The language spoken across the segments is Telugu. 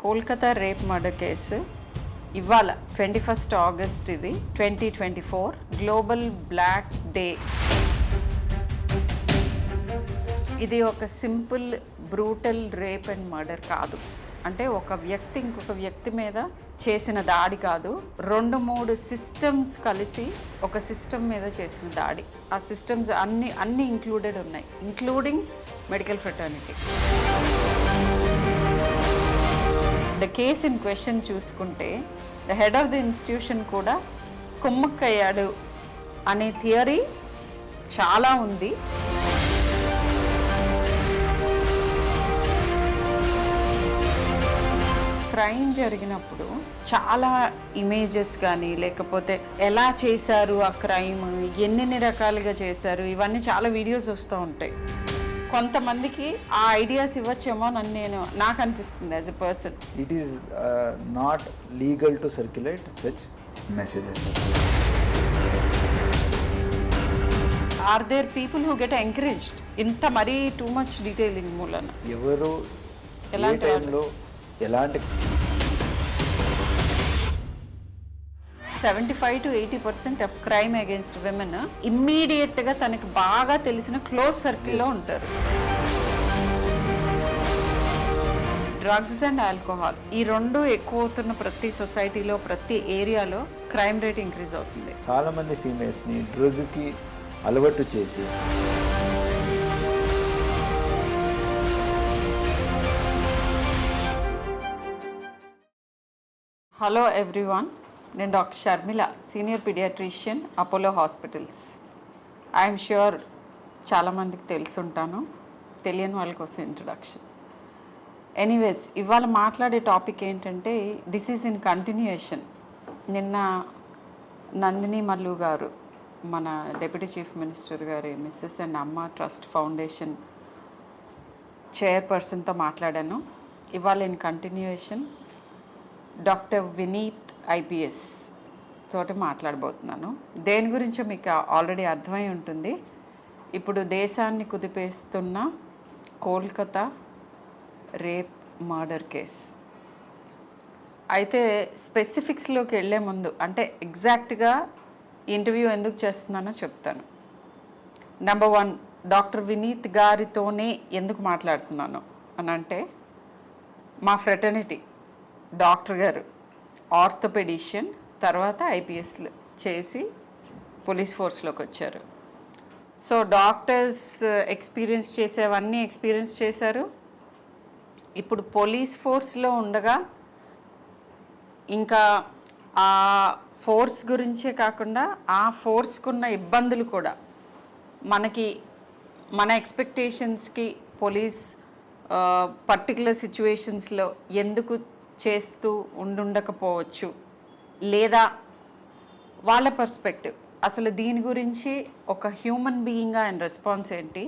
కోల్కతా రేప్ మర్డర్ కేసు ఇవాళ 21 ఆగస్ట్ ఇది 2024 గ్లోబల్ బ్లాక్ డే. ఇది ఒక simple brutal rape and murder కాదు. అంటే ఒక వ్యక్తి ఇంకొక వ్యక్తి మీద చేసిన దాడి కాదు, 2-3 సిస్టమ్స్ కలిసి ఒక సిస్టమ్ మీద చేసిన దాడి. ఆ సిస్టమ్స్ అన్ని ఇంక్లూడెడ్ ఉన్నాయి, including medical fraternity. The case in question చూసుకుంటే the head of the institution కూడా కుమ్మక్కయ్యాడు అనే థియరీ చాలా ఉంది. క్రైమ్ జరిగినప్పుడు చాలా ఇమేజెస్ కానీ లేకపోతే ఎలా చేశారు ఆ క్రైమ్, ఎన్ని రకాలుగా చేశారు, ఇవన్నీ చాలా వీడియోస్ వస్తూ ఉంటాయి. కొంతమందికి ఆ ఐడియాస్ ఇవ్వచ్చేమో నాకు అనిపిస్తుంది as a person. It is not legal to circulate such messages. Are there people who get encouraged ఇంత మరీ టూ మచ్ డీటెయిలింగ్ మూలన? ఎవరు ఎలాంటి టైంలో ఎలాంటి 75 to 80% of crime against women ఇమ్మీడియట్గా తనకి బాగా తెలిసిన క్లోజ్ సర్కిల్లో ఉంటారు. డ్రగ్స్ అండ్ ఆల్కహాల్ ఈ రెండు ఎక్కువ అవుతున్న ప్రతి సొసైటీలో, ప్రతి ఏరియాలో క్రైమ్ రేట్ ఇంక్రీజ్ అవుతుంది. చాలా మంది ఫీమేల్స్ని డ్రగ్కి అలవాటు చేసి హలో ఎవ్రీవన్, నేను doctor Sharmila, senior paediatrician, Apollo Hospitals. I'm sure చాలామందికి తెలుసుంటాను, తెలియని వాళ్ళ కోసం ఇంట్రడక్షన్. ఎనీవేస్, ఇవాళ మాట్లాడే టాపిక్ ఏంటంటే దిస్ ఈజ్ ఇన్ కంటిన్యూయేషన్. నిన్న నందిని మల్లు గారు, మన డిప్యూటీ చీఫ్ మినిస్టర్ గారి missus and Amma trust foundation చైర్పర్సన్తో మాట్లాడాను. ఇవాళ in continuation doctor Vineet IPS తోటి మాట్లాడబోతున్నాను. దేని గురించో మీకు ఆల్రెడీ అర్థమై ఉంటుంది. ఇప్పుడు దేశాన్ని కుదిపేస్తున్న కోల్కతా రేప్ మర్డర్ కేస్. అయితే స్పెసిఫిక్స్లోకి వెళ్ళే ముందు, అంటే ఎగ్జాక్ట్గా ఇంటర్వ్యూ ఎందుకు చేస్తున్నానో చెప్తాను. నెంబర్ 1, డాక్టర్ వినీత్ గారితోనే ఎందుకు మాట్లాడుతున్నాను అని అంటే, మా ఫ్రెటర్నిటీ డాక్టర్ గారు ఆర్థోపెడిషియన్, తర్వాత ఐపీఎస్లు చేసి పోలీస్ ఫోర్స్లోకి వచ్చారు. సో డాక్టర్స్ ఎక్స్పీరియన్స్ చేసేవన్నీ ఎక్స్పీరియన్స్ చేశారు. ఇప్పుడు పోలీస్ ఫోర్స్లో ఉండగా ఇంకా ఆ ఫోర్స్ గురించే కాకుండా ఆ ఫోర్స్కున్న ఇబ్బందులు కూడా మన ఎక్స్పెక్టేషన్స్కి పోలీస్ పర్టికులర్ సిచ్యువేషన్స్లో ఎందుకు చేస్తూ ఉండకపోవచ్చు, లేదా వాళ్ళ పర్స్పెక్టివ్, అసలు దీని గురించి ఒక హ్యూమన్ బీయింగ్గా ఆయన రెస్పాన్స్ ఏంటి,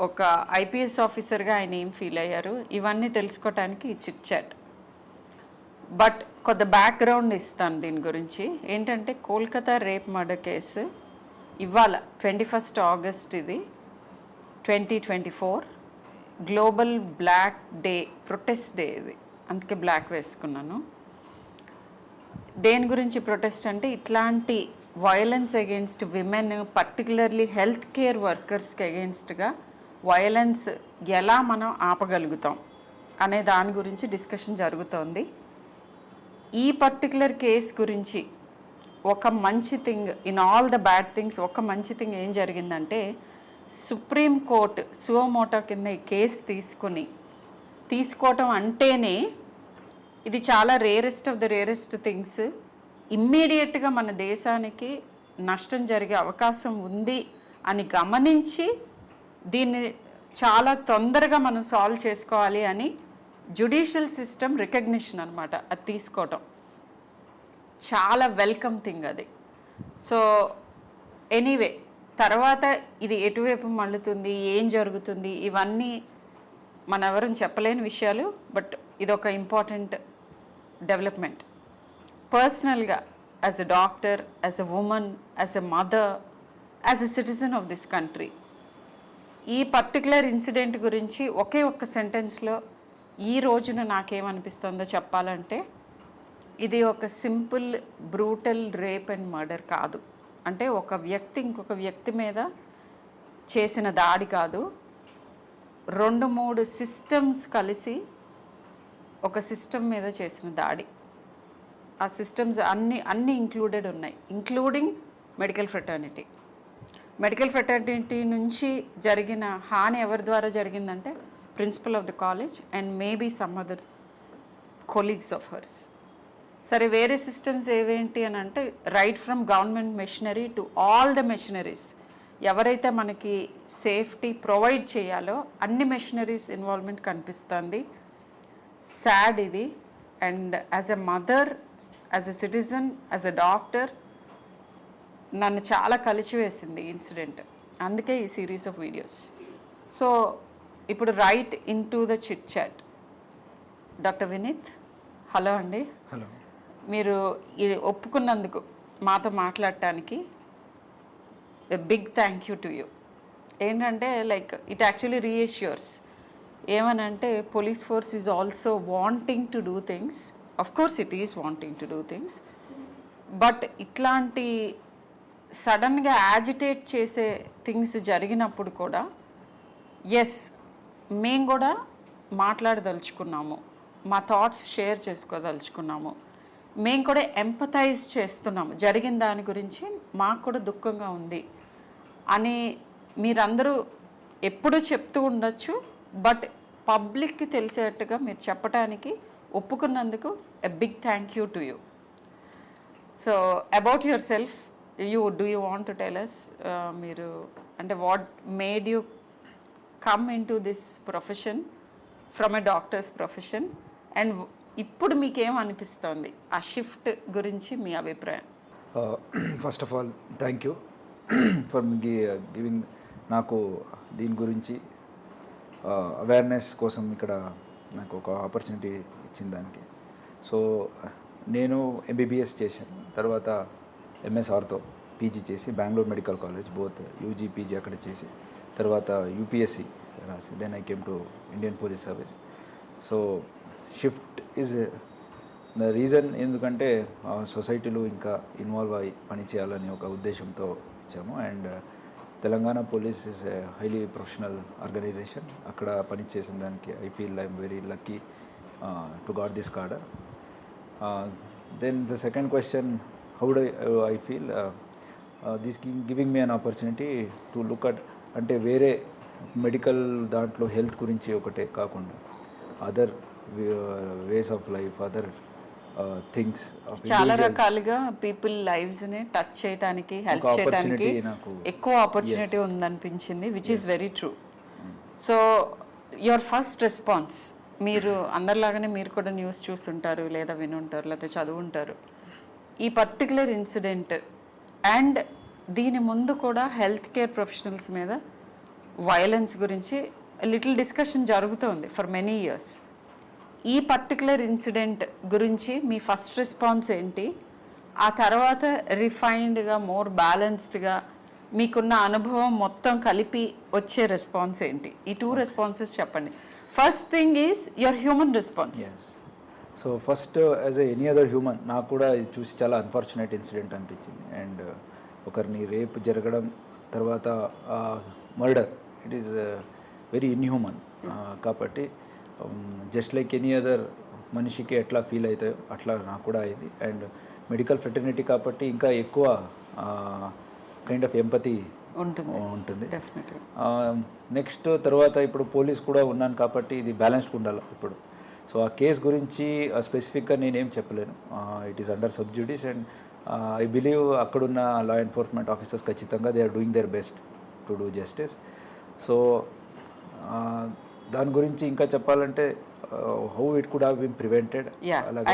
ఒక ఐపీఎస్ ఆఫీసర్గా ఆయన ఏం ఫీల్ అయ్యారు, ఇవన్నీ తెలుసుకోవటానికి ఈ చిట్ చాట్. బట్ కొంత బ్యాక్గ్రౌండ్ ఇస్తాను దీని గురించి. ఏంటంటే కోల్కతా రేప్ మర్డర్ కేసు ఇవాళ 21 ఆగస్ట్ ఇది 2024 global black day, protest day ఇది, అందుకే బ్లాక్ వేసుకున్నాను. దేని గురించి ప్రొటెస్ట్ అంటే, ఇట్లాంటి violence against women, particularly health care వర్కర్స్కి అగెయిన్స్ట్గా వయలెన్స్ ఎలా మనం ఆపగలుగుతాం అనే దాని గురించి డిస్కషన్ జరుగుతోంది. ఈ పర్టికులర్ కేస్ గురించి ఒక మంచి thing in all the bad things, ఒక మంచి థింగ్ ఏం జరిగిందంటే, సుప్రీం కోర్ట్ సువోమోటో కింద ఈ కేసు తీసుకోవటం అంటేనే ఇది చాలా rarest of the rarest things. ఇమ్మీడియట్గా మన దేశానికి నష్టం జరిగే అవకాశం ఉంది అని గమనించి దీన్ని చాలా తొందరగా మనం సాల్వ్ చేసుకోవాలి అని జ్యుడిషియల్ సిస్టమ్ రికగ్నిషన్ అనమాట. అది తీసుకోవటం చాలా వెల్కమ్ థింగ్ అది. సో ఎనీవే, తర్వాత ఇది ఎటువైపు మళ్ళుతుంది, ఏం జరుగుతుంది, ఇవన్నీ మన ఎవరూ చెప్పలేని విషయాలు. బట్ ఇదొక ఇంపార్టెంట్ డెవలప్మెంట్. పర్సనల్గా as a doctor, as a women, as a mother, as a citizen of this country, ఈ పర్టికులర్ ఇన్సిడెంట్ గురించి ఒకే ఒక్క సెంటెన్స్లో ఈ రోజున నాకేమనిపిస్తుందో చెప్పాలంటే ఇది ఒక simple brutal rape and murder కాదు. అంటే ఒక వ్యక్తి ఇంకొక వ్యక్తి మీద చేసిన దాడి కాదు, 2-3 సిస్టమ్స్ కలిసి ఒక సిస్టమ్ మీద చేసిన దాడి. ఆ సిస్టమ్స్ అన్నీ ఇంక్లూడెడ్ ఉన్నాయి, including medical fraternity. Medical fraternity నుంచి జరిగిన హాని ఎవరి ద్వారా జరిగిందంటే principal of the college and maybe some other colleagues of hers. సరే, వేరే సిస్టమ్స్ ఏవేంటి అని అంటే right from government machinery to all the machineries, ఎవరైతే మనకి సేఫ్టీ ప్రొవైడ్ చేయాలో అన్ని మెషినరీస్ ఇన్వాల్వ్మెంట్ కనిపిస్తుంది. సాడ్ ఇది. And as a mother, as a citizen, as a doctor నన్ను చాలా కలిచివేసింది ఈ ఇన్సిడెంట్. అందుకే ఈ సిరీస్ ఆఫ్ వీడియోస్. సో ఇప్పుడు right in to the chit chat. Doctor Vineeth, hello అండి. హలో. మీరు ఇది ఒప్పుకున్నందుకు మాతో మాట్లాడటానికి big thank you to you. ఏంటంటే లైక్ ఇట్ యాక్చువల్లీ రీఎష్యూర్స్. ఏమనంటే police force is also wanting to do things. Of course it is wanting to do things, but ఇట్లాంటి సడన్గా యాజిటేట్ చేసే థింగ్స్ జరిగినప్పుడు కూడా ఎస్, మేము కూడా మాట్లాడదలుచుకున్నాము, మా థాట్స్ షేర్ చేసుకోదలుచుకున్నాము, మేము కూడా ఎంపథైజ్ చేస్తున్నాము, జరిగిన దాని గురించి మాకు కూడా దుఃఖంగా ఉంది అని మీరందరూ ఎప్పుడూ చెప్తూ ఉండొచ్చు. బట్ పబ్లిక్కి తెలిసేట్టుగా మీరు చెప్పడానికి ఒప్పుకున్నందుకు a big thank you to you. So about yourself, do you want to tell us, మీరు అంటే what made you come into this profession from a doctor's profession, and ఇప్పుడు మీకేం అనిపిస్తోంది ఆ షిఫ్ట్ గురించి మీ అభిప్రాయం? First of all thank you for giving నాకు దీని గురించి అవేర్నెస్ కోసం ఇక్కడ నాకు ఒక ఆపర్చునిటీ ఇచ్చిన దానికి. సో నేను ఎంబీబీఎస్ చేశాను, తర్వాత ఎంఎస్ ఆర్థో పీజీ చేసి Bengaluru medical college both UG PG అక్కడ చేసి తర్వాత యూపీఎస్సి రాసి then I came to Indian police service. So shift is the reason, ఎందుకంటే సొసైటీలో ఇంకా ఇన్వాల్వ్ అయ్యి పని చేయాలని ఒక ఉద్దేశంతో వచ్చాము. And Telangana police is a highly professional organisation. అక్కడ పని చేసిన దానికి I feel I'm very lucky to got this cadre. Then the second question, how do I feel this giving me an opportunity to look at, అంటే వేరే మెడికల్ దాంట్లో హెల్త్ గురించి ఒకటే కాకుండా other ways of life, other things, చాలా రకాలుగా పీపుల్ లైవ్స్ ని టచ్ చేయడానికి, హెల్ప్ చేయడానికి ఎక్కువ ఆపర్చునిటీ ఉందనిపించింది, which is very true. So your first response, మీరు అందరిలాగానే మీరు కూడా న్యూస్ చూస్తుంటారు, లేదా వినుంటారు, లేదా చదువుంటారు. ఈ పర్టికులర్ ఇన్సిడెంట్ అండ్ దీని ముందు కూడా హెల్త్ కేర్ ప్రొఫెషనల్స్ మీద వైలెన్స్ గురించి లిటిల్ డిస్కషన్ జరుగుతోంది ఫర్ మెనీ ఇయర్స్. ఈ పర్టికులర్ ఇన్సిడెంట్ గురించి మీ ఫస్ట్ రెస్పాన్స్ ఏంటి? ఆ తర్వాత రిఫైన్డ్గా, మోర్ బ్యాలెన్స్డ్గా మీకున్న అనుభవం మొత్తం కలిపి వచ్చే రెస్పాన్స్ ఏంటి? ఈ 2 రెస్పాన్సెస్ చెప్పండి. First thing is your human response. So first, as any other human, నాకు కూడా ఇది చూసి చాలా అన్ఫార్చునేట్ ఇన్సిడెంట్ అనిపించింది. అండ్ ఒకరిని రేప్ జరగడం, తర్వాత murder, it is very inhuman. కాబట్టి జస్ట్ లైక్ ఎనీ అదర్ మనిషికి ఎట్లా ఫీల్ అవుతాయో అట్లా నాకు కూడా అయింది. అండ్ మెడికల్ ఫ్రెటర్నిటీ కాబట్టి ఇంకా ఎక్కువ కైండ్ ఆఫ్ ఎంపతి ఉంటుంది. నెక్స్ట్ తర్వాత ఇప్పుడు పోలీస్ కూడా ఉన్నాను కాబట్టి ఇది బ్యాలెన్స్డ్ ఉండాలి ఇప్పుడు. సో ఆ కేస్ గురించి స్పెసిఫిక్గా నేనేం చెప్పలేను. It is under sub judice and I believe అక్కడున్న లా ఎన్ఫోర్స్మెంట్ ఆఫీసర్స్ ఖచ్చితంగా they are doing their best to do justice. So దాని గురించి ఇంకా చెప్పాలంటే how it could have been prevented.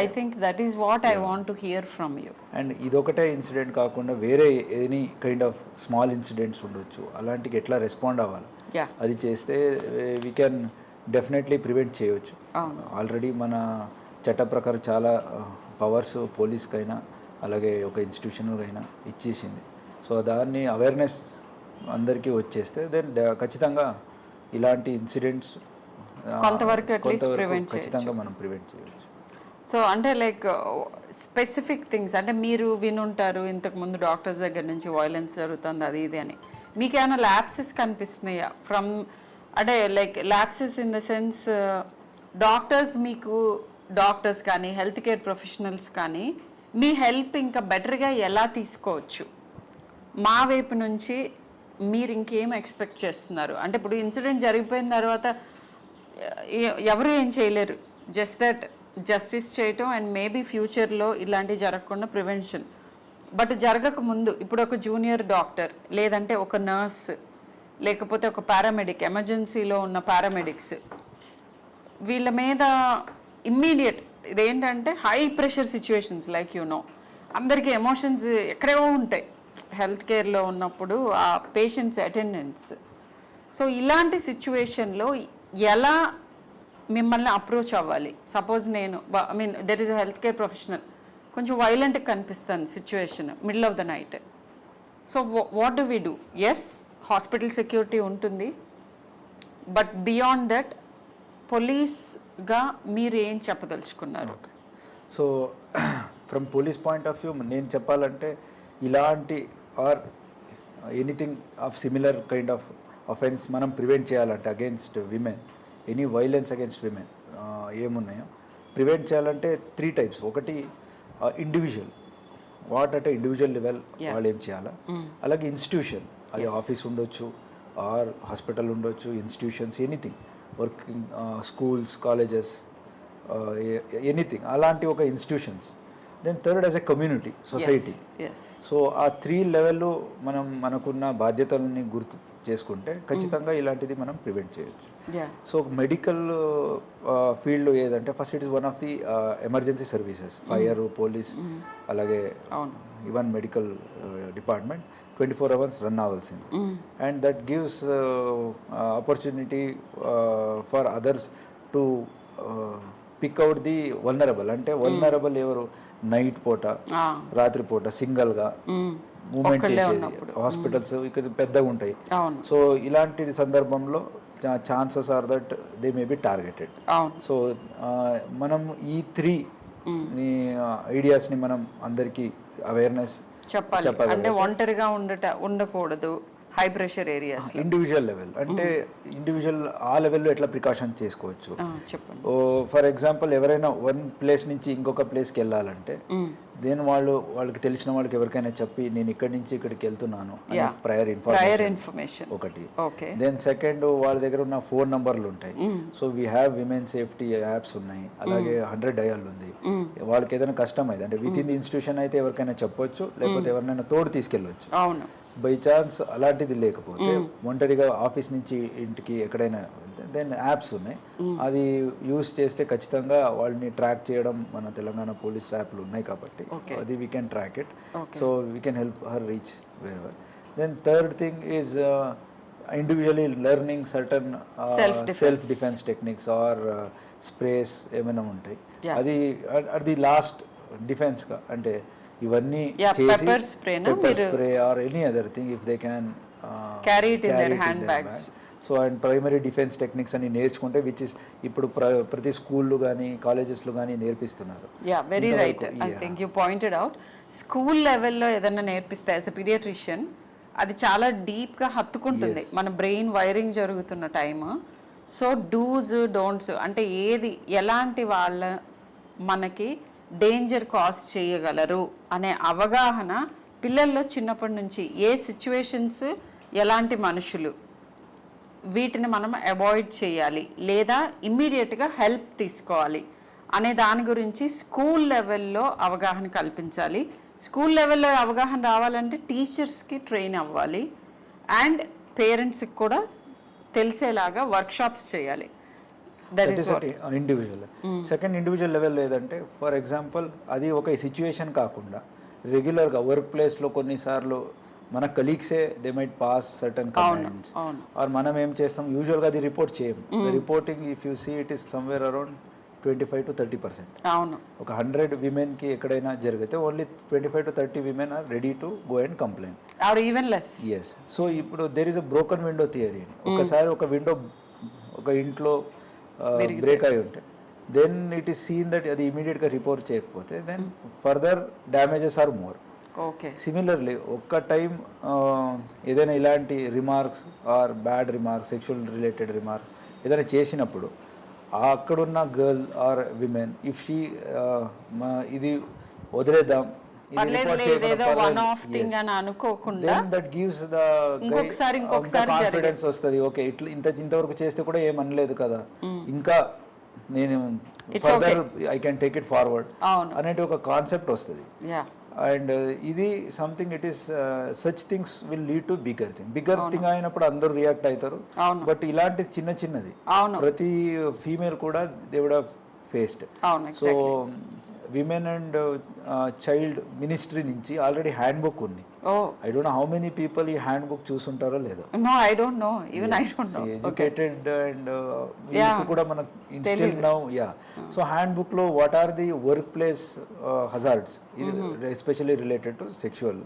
I think that is what I want to hear from you. And ఇదొకటే ఇన్సిడెంట్ కాకుండా వేరే any kind of small incidents ఉండొచ్చు, అలాంటికి ఎట్లా రెస్పాండ్ అవ్వాలి, అది చేస్తే వీ కెన్ డెఫినెట్లీ ప్రివెంట్ చేయవచ్చు. ఆల్రెడీ మన చట్ట ప్రకారం చాలా పవర్స్ పోలీస్కైనా అలాగే ఒక ఇన్స్టిట్యూషన్కైనా ఇచ్చేసింది. సో దాన్ని అవేర్నెస్ అందరికీ వచ్చేస్తే దెన్ ఖచ్చితంగా ఇలాంటి ఇన్సిడెంట్స్ కొంతవరకు అట్లీస్ట్ కొంతవరకు ప్రివెంట్ ఖచ్చితంగా మనం ప్రివెంట్ చేయవచ్చు. సో అంటే లైక్ స్పెసిఫిక్ థింగ్స్ అంటే మీరు వినుంటారు ఇంతకుముందు డాక్టర్స్ దగ్గర నుంచి వైలెన్స్ జరుగుతుంది అది ఇది అని, మీకు ఏమైనా ల్యాప్సెస్ కనిపిస్తున్నాయా ఫ్రమ్, అంటే like lapses in the sense doctors మీకు డాక్టర్స్ కానీ హెల్త్ కేర్ ప్రొఫెషనల్స్ కానీ మీ హెల్ప్ ఇంకా బెటర్గా ఎలా తీసుకోవచ్చు, మా వైపు నుంచి మీరు ఇంకేం ఎక్స్పెక్ట్ చేస్తున్నారు? అంటే ఇప్పుడు ఇన్సిడెంట్ జరిగిపోయిన తర్వాత ఎవరు ఏం చేయలేరు, జస్ట్ దట్ జస్టిస్ చేయటం అండ్ మేబీ ఫ్యూచర్లో ఇలాంటివి జరగకుండా ప్రివెన్షన్. బట్ జరగక ముందు ఇప్పుడు ఒక జూనియర్ డాక్టర్ లేదంటే ఒక నర్స్ లేకపోతే ఒక పారామెడిక్, ఎమర్జెన్సీలో ఉన్న పారామెడిక్స్, వీళ్ళ మీద ఇమ్మీడియట్ ఇదేంటంటే హై ప్రెషర్ సిచ్యువేషన్స్ లైక్ అందరికీ ఎమోషన్స్ ఎక్కడేవో ఉంటాయి హెల్త్ కేర్లో ఉన్నప్పుడు ఆ పేషెంట్స్ అటెండెన్స్. సో ఇలాంటి సిచ్యువేషన్లో ఎలా మిమ్మల్ని అప్రోచ్ అవ్వాలి? సపోజ్ నేను I mean there is a health care professional, కొంచెం వైలెంట్గా కనిపిస్తాను situation middle of the night. So what do we do? Yes, hospital security ఉంటుంది, బట్ బియాండ్ దట్ పోలీస్గా మీరు ఏం చెప్పదలుచుకున్నారు? So from police point of view నేను చెప్పాలంటే ఇలాంటి or anything of similar kind of offence మనం ప్రివెంట్ చేయాలంటే against women, any violence against women ఏమున్నాయో ప్రివెంట్ చేయాలంటే 3 టైప్స్. ఒకటి ఇండివిజువల్, వాట్ అంటే ఇండివిజువల్ లెవెల్ వాళ్ళు ఏం చేయాలా, అలాగే ఇన్స్టిట్యూషన్, అది ఆఫీస్ ఉండొచ్చు ఆర్ హాస్పిటల్ ఉండొచ్చు, institutions anything, working schools, colleges, anything అలాంటి ఒక institutions. Then third as a community, society. So ఆ 3 లెవెల్లో మనం మనకున్న బాధ్యతలని గుర్తు చేసుకుంటే ఖచ్చితంగా ఇలాంటిది మనం ప్రివెంట్ చేయొచ్చు. సో మెడికల్ ఫీల్డ్ ఏదంటే first it is one of the emergency services, fire, police, అలాగే even medical department 24 hours run అవ్వాల్సింది. And that gives opportunity for others to pick out the vulnerable. అంటే వల్నరబుల్ ఎవరు? నైట్ పూట, రాత్రి పూట సింగల్గా మూమెంట్ చేసేది, హాస్పిటల్స్ ఇక్కడ పెద్దగా ఉంటాయి. సో ఇలాంటి సందర్భంలో chances are that they may be targeted. So మనం ఈ 3 ఐడియాస్ని మనం అందరికీ అవేర్నెస్ చెప్పాలి. అంటే ఒంటరిగా ఉండకూడదు high pressure areas. Individual level అంటే ఇండివిజువల్ ఆ లెవెల్లో ఎట్లా ప్రికాషన్ చేసుకోవచ్చు. చెప్పండి. ఫర్ ఎగ్జాంపుల్ ఎవరైనా వన్ ప్లేస్ నుంచి ఇంకొక ప్లేస్కి వెళ్ళాలంటే దెన్ వాళ్ళకి తెలిసిన వాళ్ళకి ఎవరికైనా చెప్పి నేను ఇక్కడి నుంచి ఇక్కడికి వెళ్తున్నాను ప్రయర్ ఇన్ఫర్మేషన్ ఒకటి. దెన్ సెకండ్ వాళ్ళ దగ్గర ఉన్న ఫోన్ నంబర్లు ఉంటాయి. So we have women safety apps ఉన్నాయి, అలాగే 100 డయల్ ఉంది. వాళ్ళకి ఏదైనా కష్టం అయితే అంటే విత్ ఇన్ ది ఇన్స్టిట్యూషన్ అయితే ఎవరికైనా చెప్పొచ్చు, లేకపోతే ఎవరినైనా తోడు తీసుకెళ్ళవచ్చు. బై ఛాన్స్ అలాంటిది లేకపోతే ఒంటరిగా ఆఫీస్ నుంచి ఇంటికి ఎక్కడైనా వెళ్తే దెన్ యాప్స్ ఉన్నాయి, అది యూస్ చేస్తే ఖచ్చితంగా వాళ్ళని ట్రాక్ చేయడం మన తెలంగాణ పోలీస్ యాప్లు ఉన్నాయి కాబట్టి అది we can track it. So we can help her reach wherever. Then third thing is individually learning certain self defence techniques or sprays ఏమైనా ఉంటాయి, అది అది లాస్ట్ డిఫెన్స్గా. అంటే ఇవన్నీ pepper spray or any other thing if they can carry it in their hand bags. So and primary defence techniques అని నేర్చుకుంటే విచ్ ఇస్ ఇప్పుడు ప్రతి స్కూళ్ళు కానీ కాలేజెస్లో కానీ నేర్పిస్తున్నారు. Very right. I think you pointed out. School లెవెల్లో ఏదైనా నేర్పిస్తే యాజ్ ఎ పీడియాట్రిషియన్ అది చాలా డీప్గా హత్తుకుంటుంది మన బ్రెయిన్ వైరింగ్ జరుగుతున్న టైమ్. సో డూస్ డోంట్స్ అంటే ఏది ఎలాంటి వాళ్ళ మనకి డేంజర్ కాజ్ చేయగలరు అనే అవగాహన పిల్లల్లో చిన్నప్పటి నుంచి, ఏ సిచ్యువేషన్స్ ఎలాంటి మనుషులు వీటిని మనం అవాయిడ్ చేయాలి లేదా ఇమ్మీడియట్గా హెల్ప్ తీసుకోవాలి అనే దాని గురించి స్కూల్ లెవెల్లో అవగాహన కల్పించాలి. స్కూల్ లెవెల్లో అవగాహన రావాలంటే టీచర్స్కి ట్రైన్ అవ్వాలి అండ్ పేరెంట్స్కి కూడా తెలిసేలాగా వర్క్షాప్స్ చేయాలి. ఇండివిజువల్. సెకండ్ ఇండివిజువల్ లెవెల్ ఏదంటే ఫర్ ఎగ్జాంపుల్ అది ఒక సిచ్యువేషన్ కాకుండా రెగ్యులర్గా వర్క్ ప్లేస్లో కొన్నిసార్లు మన కలీగ్సే they might pass certain comments or మనం ఏం చేస్తాం యూజువల్గా అది రిపోర్ట్ చేయం. Reporting if you see it is somewhere around 25 to 30%. ఒక 100 విమెన్కి ఎక్కడైనా జరిగితే only 25 to 30 women are ready to go and complaint or even less. Yes. So ఇప్పుడు there is a broken window theory. ఒకసారి ఒక విండో ఒక ఇంట్లో బ్రేక్ అయి ఉంటే then it is seen that అది ఇమీడియట్గా రిపోర్ట్ చేయకపోతే then further damages are more. Okay. Similarly ఒక్క టైం ఏదైనా ఇలాంటి remarks or bad remarks, sexual related remarks ఏదైనా చేసినప్పుడు అక్కడున్న girl or women if she ఇది వదిలేద్దాం, కాన్ఫిడెన్స్ వస్తుంది. ఓకే, ఇట్లా ఇంతవరకు చేస్తే కూడా ఏమనలేదు కదా, ఇంకా నేను further I can take it forward అనేది ఒక కాన్సెప్ట్ వస్తుంది. అండ్ ఇది something it is such things will lead to bigger thing అయినప్పుడు అందరూ రియాక్ట్ అవుతారు. బట్ ఇలాంటి చిన్నది ప్రతి ఫీమేల్ కూడా they would have faced. So women and child ministry నుంచి ఆల్రెడీ హ్యాండ్ బుక్ ఉంది. I don't know how many people ఈ హ్యాండ్ బుక్ చూసుంటారో లేదో. ఎడ్యుకేటెడ్ అండ్ కూడా మనకు instil now. So handbook లో what are the workplace hazards especially related to sexual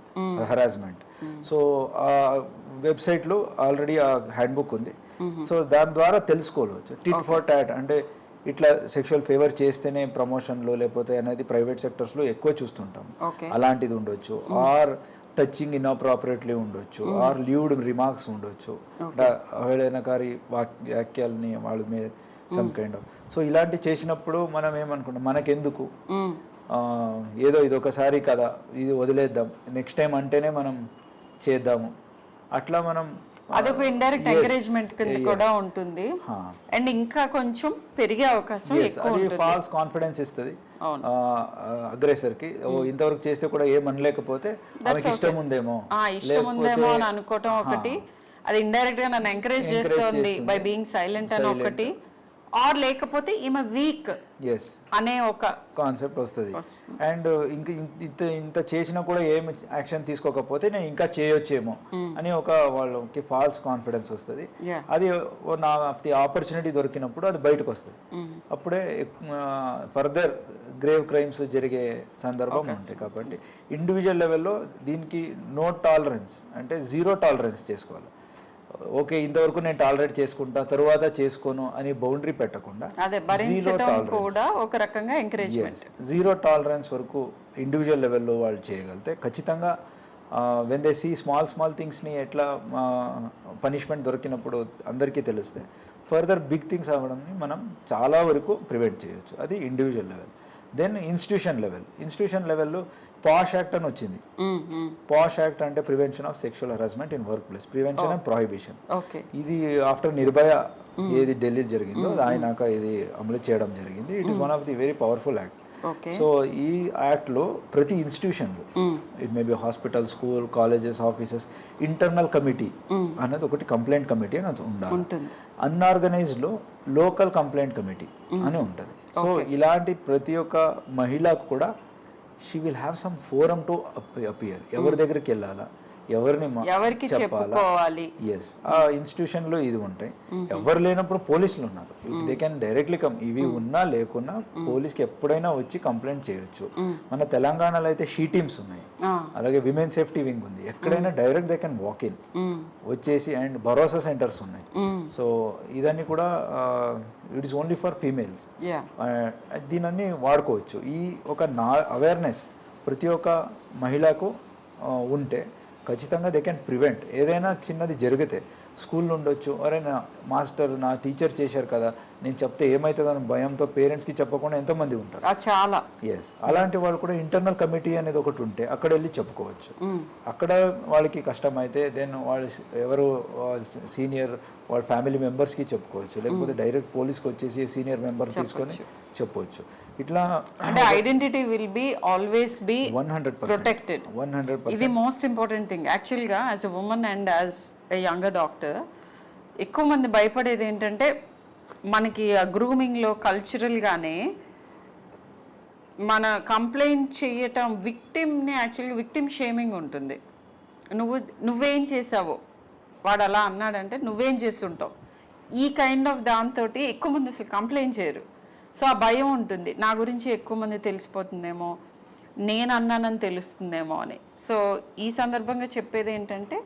harassment. So ఆ వెబ్సైట్ లో ఆల్రెడీ ఆ హ్యాండ్ బుక్ ఉంది. సో దాని ద్వారా తెలుసుకోవచ్చు. టిట్ ఫర్ టాట్ అంటే ఇట్లా సెక్షువల్ ఫేవర్ చేస్తేనే ప్రమోషన్లు లేకపోతే అనేది ప్రైవేట్ సెక్టర్స్లో ఎక్కువ చూస్తుంటాం. అలాంటిది ఉండొచ్చు, ఆర్ టచింగ్ ఇన్అప్రాపరేట్లీ ఉండొచ్చు, ఆర్ లీవ్డ్ రిమార్క్స్ ఉండొచ్చు, అవహేళనకారి వాక్యాలని వాళ్ళ మీద సమ్ కైండ్ ఆఫ్. సో ఇలాంటి చేసినప్పుడు మనం ఏమనుకుంటాం, మనకెందుకు, ఏదో ఇది ఒకసారి కదా, ఇది వదిలేద్దాం, నెక్స్ట్ టైం అంటేనే మనం చేద్దాము, అట్లా మనం అదొక ఇండైరెక్ట్ ఎంకరేజ్మెంట్ కింద కూడా ఉంటుంది. అండ్ ఇంకా కొంచెం పెరిగే అవకాశం ఎక్కువ ఉంటుంది. ఫాల్స్ కాన్ఫిడెన్స్ ఇస్తుంది అగ్రెసర్ కి. ఇంతవరకు చేస్తే కూడా ఏమనలేకపోతే ఆమెకి ఇష్టం ఉందేమో అని అనుకోవటం ఒకటి, అది ఇండైరెక్ట్ గా నన్ను ఎంకరేజ్ చేస్తుంది బై బీయింగ్ సైలెంట్ అని ఒకటి, ఆర్ లేకపోతే ఈమె వీక్ అనే ఒక కాన్సెప్ట్ వస్తుంది. అండ్ ఇంత చేసినా కూడా ఏమి యాక్షన్ తీసుకోకపోతే నేను ఇంకా చేయొచ్చేమో అని ఒక వాళ్ళకి ఫాల్స్ కాన్ఫిడెన్స్ వస్తుంది. అది నా ఆపర్చునిటీ దొరికినప్పుడు అది బయటకు వస్తుంది. అప్పుడే ఫర్దర్ గ్రేవ్ క్రైమ్స్ జరిగే సందర్భం ఉంది. కాబట్టి ఇండివిజువల్ లెవెల్లో దీనికి నో టాలరెన్స్ అంటే జీరో టాలరెన్స్ చేసుకోవాలి. ఓకే, ఇంతవరకు నేను టాలరేట్ చేసుకుంటా, తరువాత చేసుకోను అని బౌండరీ పెట్టకుండా జీరో టాలరెన్స్ వరకు ఇండివిజువల్ లెవెల్లో వాళ్ళు చేయగలిగితే ఖచ్చితంగా వెన్ దే సీ స్మాల్ థింగ్స్ని ఎట్లా పనిష్మెంట్ దొరికినప్పుడు అందరికీ తెలిస్తే ఫర్దర్ బిగ్ థింగ్స్ అవ్వడంని మనం చాలా వరకు ప్రివెంట్ చేయొచ్చు. అది ఇండివిజువల్ లెవెల్. దెన్ ఇన్స్టిట్యూషన్ లెవెల్లో పాష్ యాక్ట్ అని వచ్చింది. పాష్ యాక్ట్ అంటే prevention of sexual harassment in workplace, prevention and prohibition. ఇది ఆఫ్టర్ నిర్భయ ఏది ఢిల్లీ జరిగిందో ఆయనాక ఇది అమలు చేయడం జరిగింది. It is one of the very powerful act. సో ఈ యాక్ట్ లో ప్రతి ఇన్స్టిట్యూషన్లో it may be hospital, school, colleges, offices internal committee అనేది ఒకటి కంప్లైంట్ కమిటీ అని ఉండాలి. అన్ఆర్గనైజ్డ్ లో లోకల్ కంప్లైంట్ కమిటీ అని ఉంటుంది. సో ఇలాంటి ప్రతి ఒక్క మహిళకు కూడా she will have some forum to appear. ఎవరి దగ్గరికి వెళ్ళాలా, ఎవరికి చెప్పాలి. ఎస్, ఆ ఇన్స్టిట్యూషన్ లో ఇది ఉంటాయి. ఎవరు లేనప్పుడు పోలీసులు ఉన్నారు, దే కెన్ డైరెక్ట్లీ కమ్. ఇవి ఉన్నా లేకున్నా పోలీస్కి ఎప్పుడైనా వచ్చి కంప్లైంట్ చేయొచ్చు. మన తెలంగాణలో అయితే షీ టీమ్స్ ఉన్నాయి, అలాగే విమెన్ సేఫ్టీ వింగ్ ఉంది. ఎక్కడైనా direct they can walk in వచ్చేసి, అండ్ భరోసా సెంటర్స్ ఉన్నాయి. సో ఇదన్నీ కూడా it is only for females. దీనన్నీ వాడుకోవచ్చు. ఈ ఒక అవేర్నెస్ ప్రతి ఒక్క మహిళకు ఉంటే ఖచ్చితంగా దే కెన్ ప్రివెంట్. ఏదైనా చిన్నది జరిగితే స్కూల్లో ఉండొచ్చు, ఎవరైనా మాస్టర్ నా టీచర్ చేశారు కదా నేను చెప్తే ఏమవుతుందని భయంతో పేరెంట్స్కి చెప్పకుండా ఎంతోమంది ఉంటారు చాలా. ఎస్, అలాంటి వాళ్ళు కూడా ఇంటర్నల్ కమిటీ అనేది ఒకటి ఉంటే అక్కడ వెళ్ళి చెప్పుకోవచ్చు. అక్కడ వాళ్ళకి కష్టమైతే దెన్ వాళ్ళు ఎవరు సీనియర్ వాళ్ళ ఫ్యామిలీ మెంబర్స్కి చెప్పుకోవచ్చు, లేకపోతే డైరెక్ట్ పోలీస్కి వచ్చేసి సీనియర్ మెంబర్ తీసుకొని చెప్పవచ్చు. ఇట్లా అంటే identity will be always be 100% protected. 100%. ఇది మోస్ట్ ఇంపార్టెంట్ థింగ్ యాక్చువల్గా. As a women and as a younger doctor ఎక్కువ మంది భయపడేది ఏంటంటే మనకి ఆ గ్రూమింగ్లో కల్చరల్గానే మన కంప్లైంట్ చేయటం విక్టిమ్ని యాక్చువల్గా విక్టిమ్ షేమింగ్ ఉంటుంది. నువ్వేం చేసావో, వాడు అలా అన్నాడంటే నువ్వేం చేస్తుంటావు, ఈ కైండ్ ఆఫ్ దాంతో ఎక్కువ మంది అసలు కంప్లైంట్ చేయరు. సో ఆ భయం ఉంటుంది, నా గురించి ఎక్కువ మంది తెలిసిపోతుందేమో, నేను అన్నానని తెలుస్తుందేమో అని. సో ఈ సందర్భంగా చెప్పేది ఏంటంటే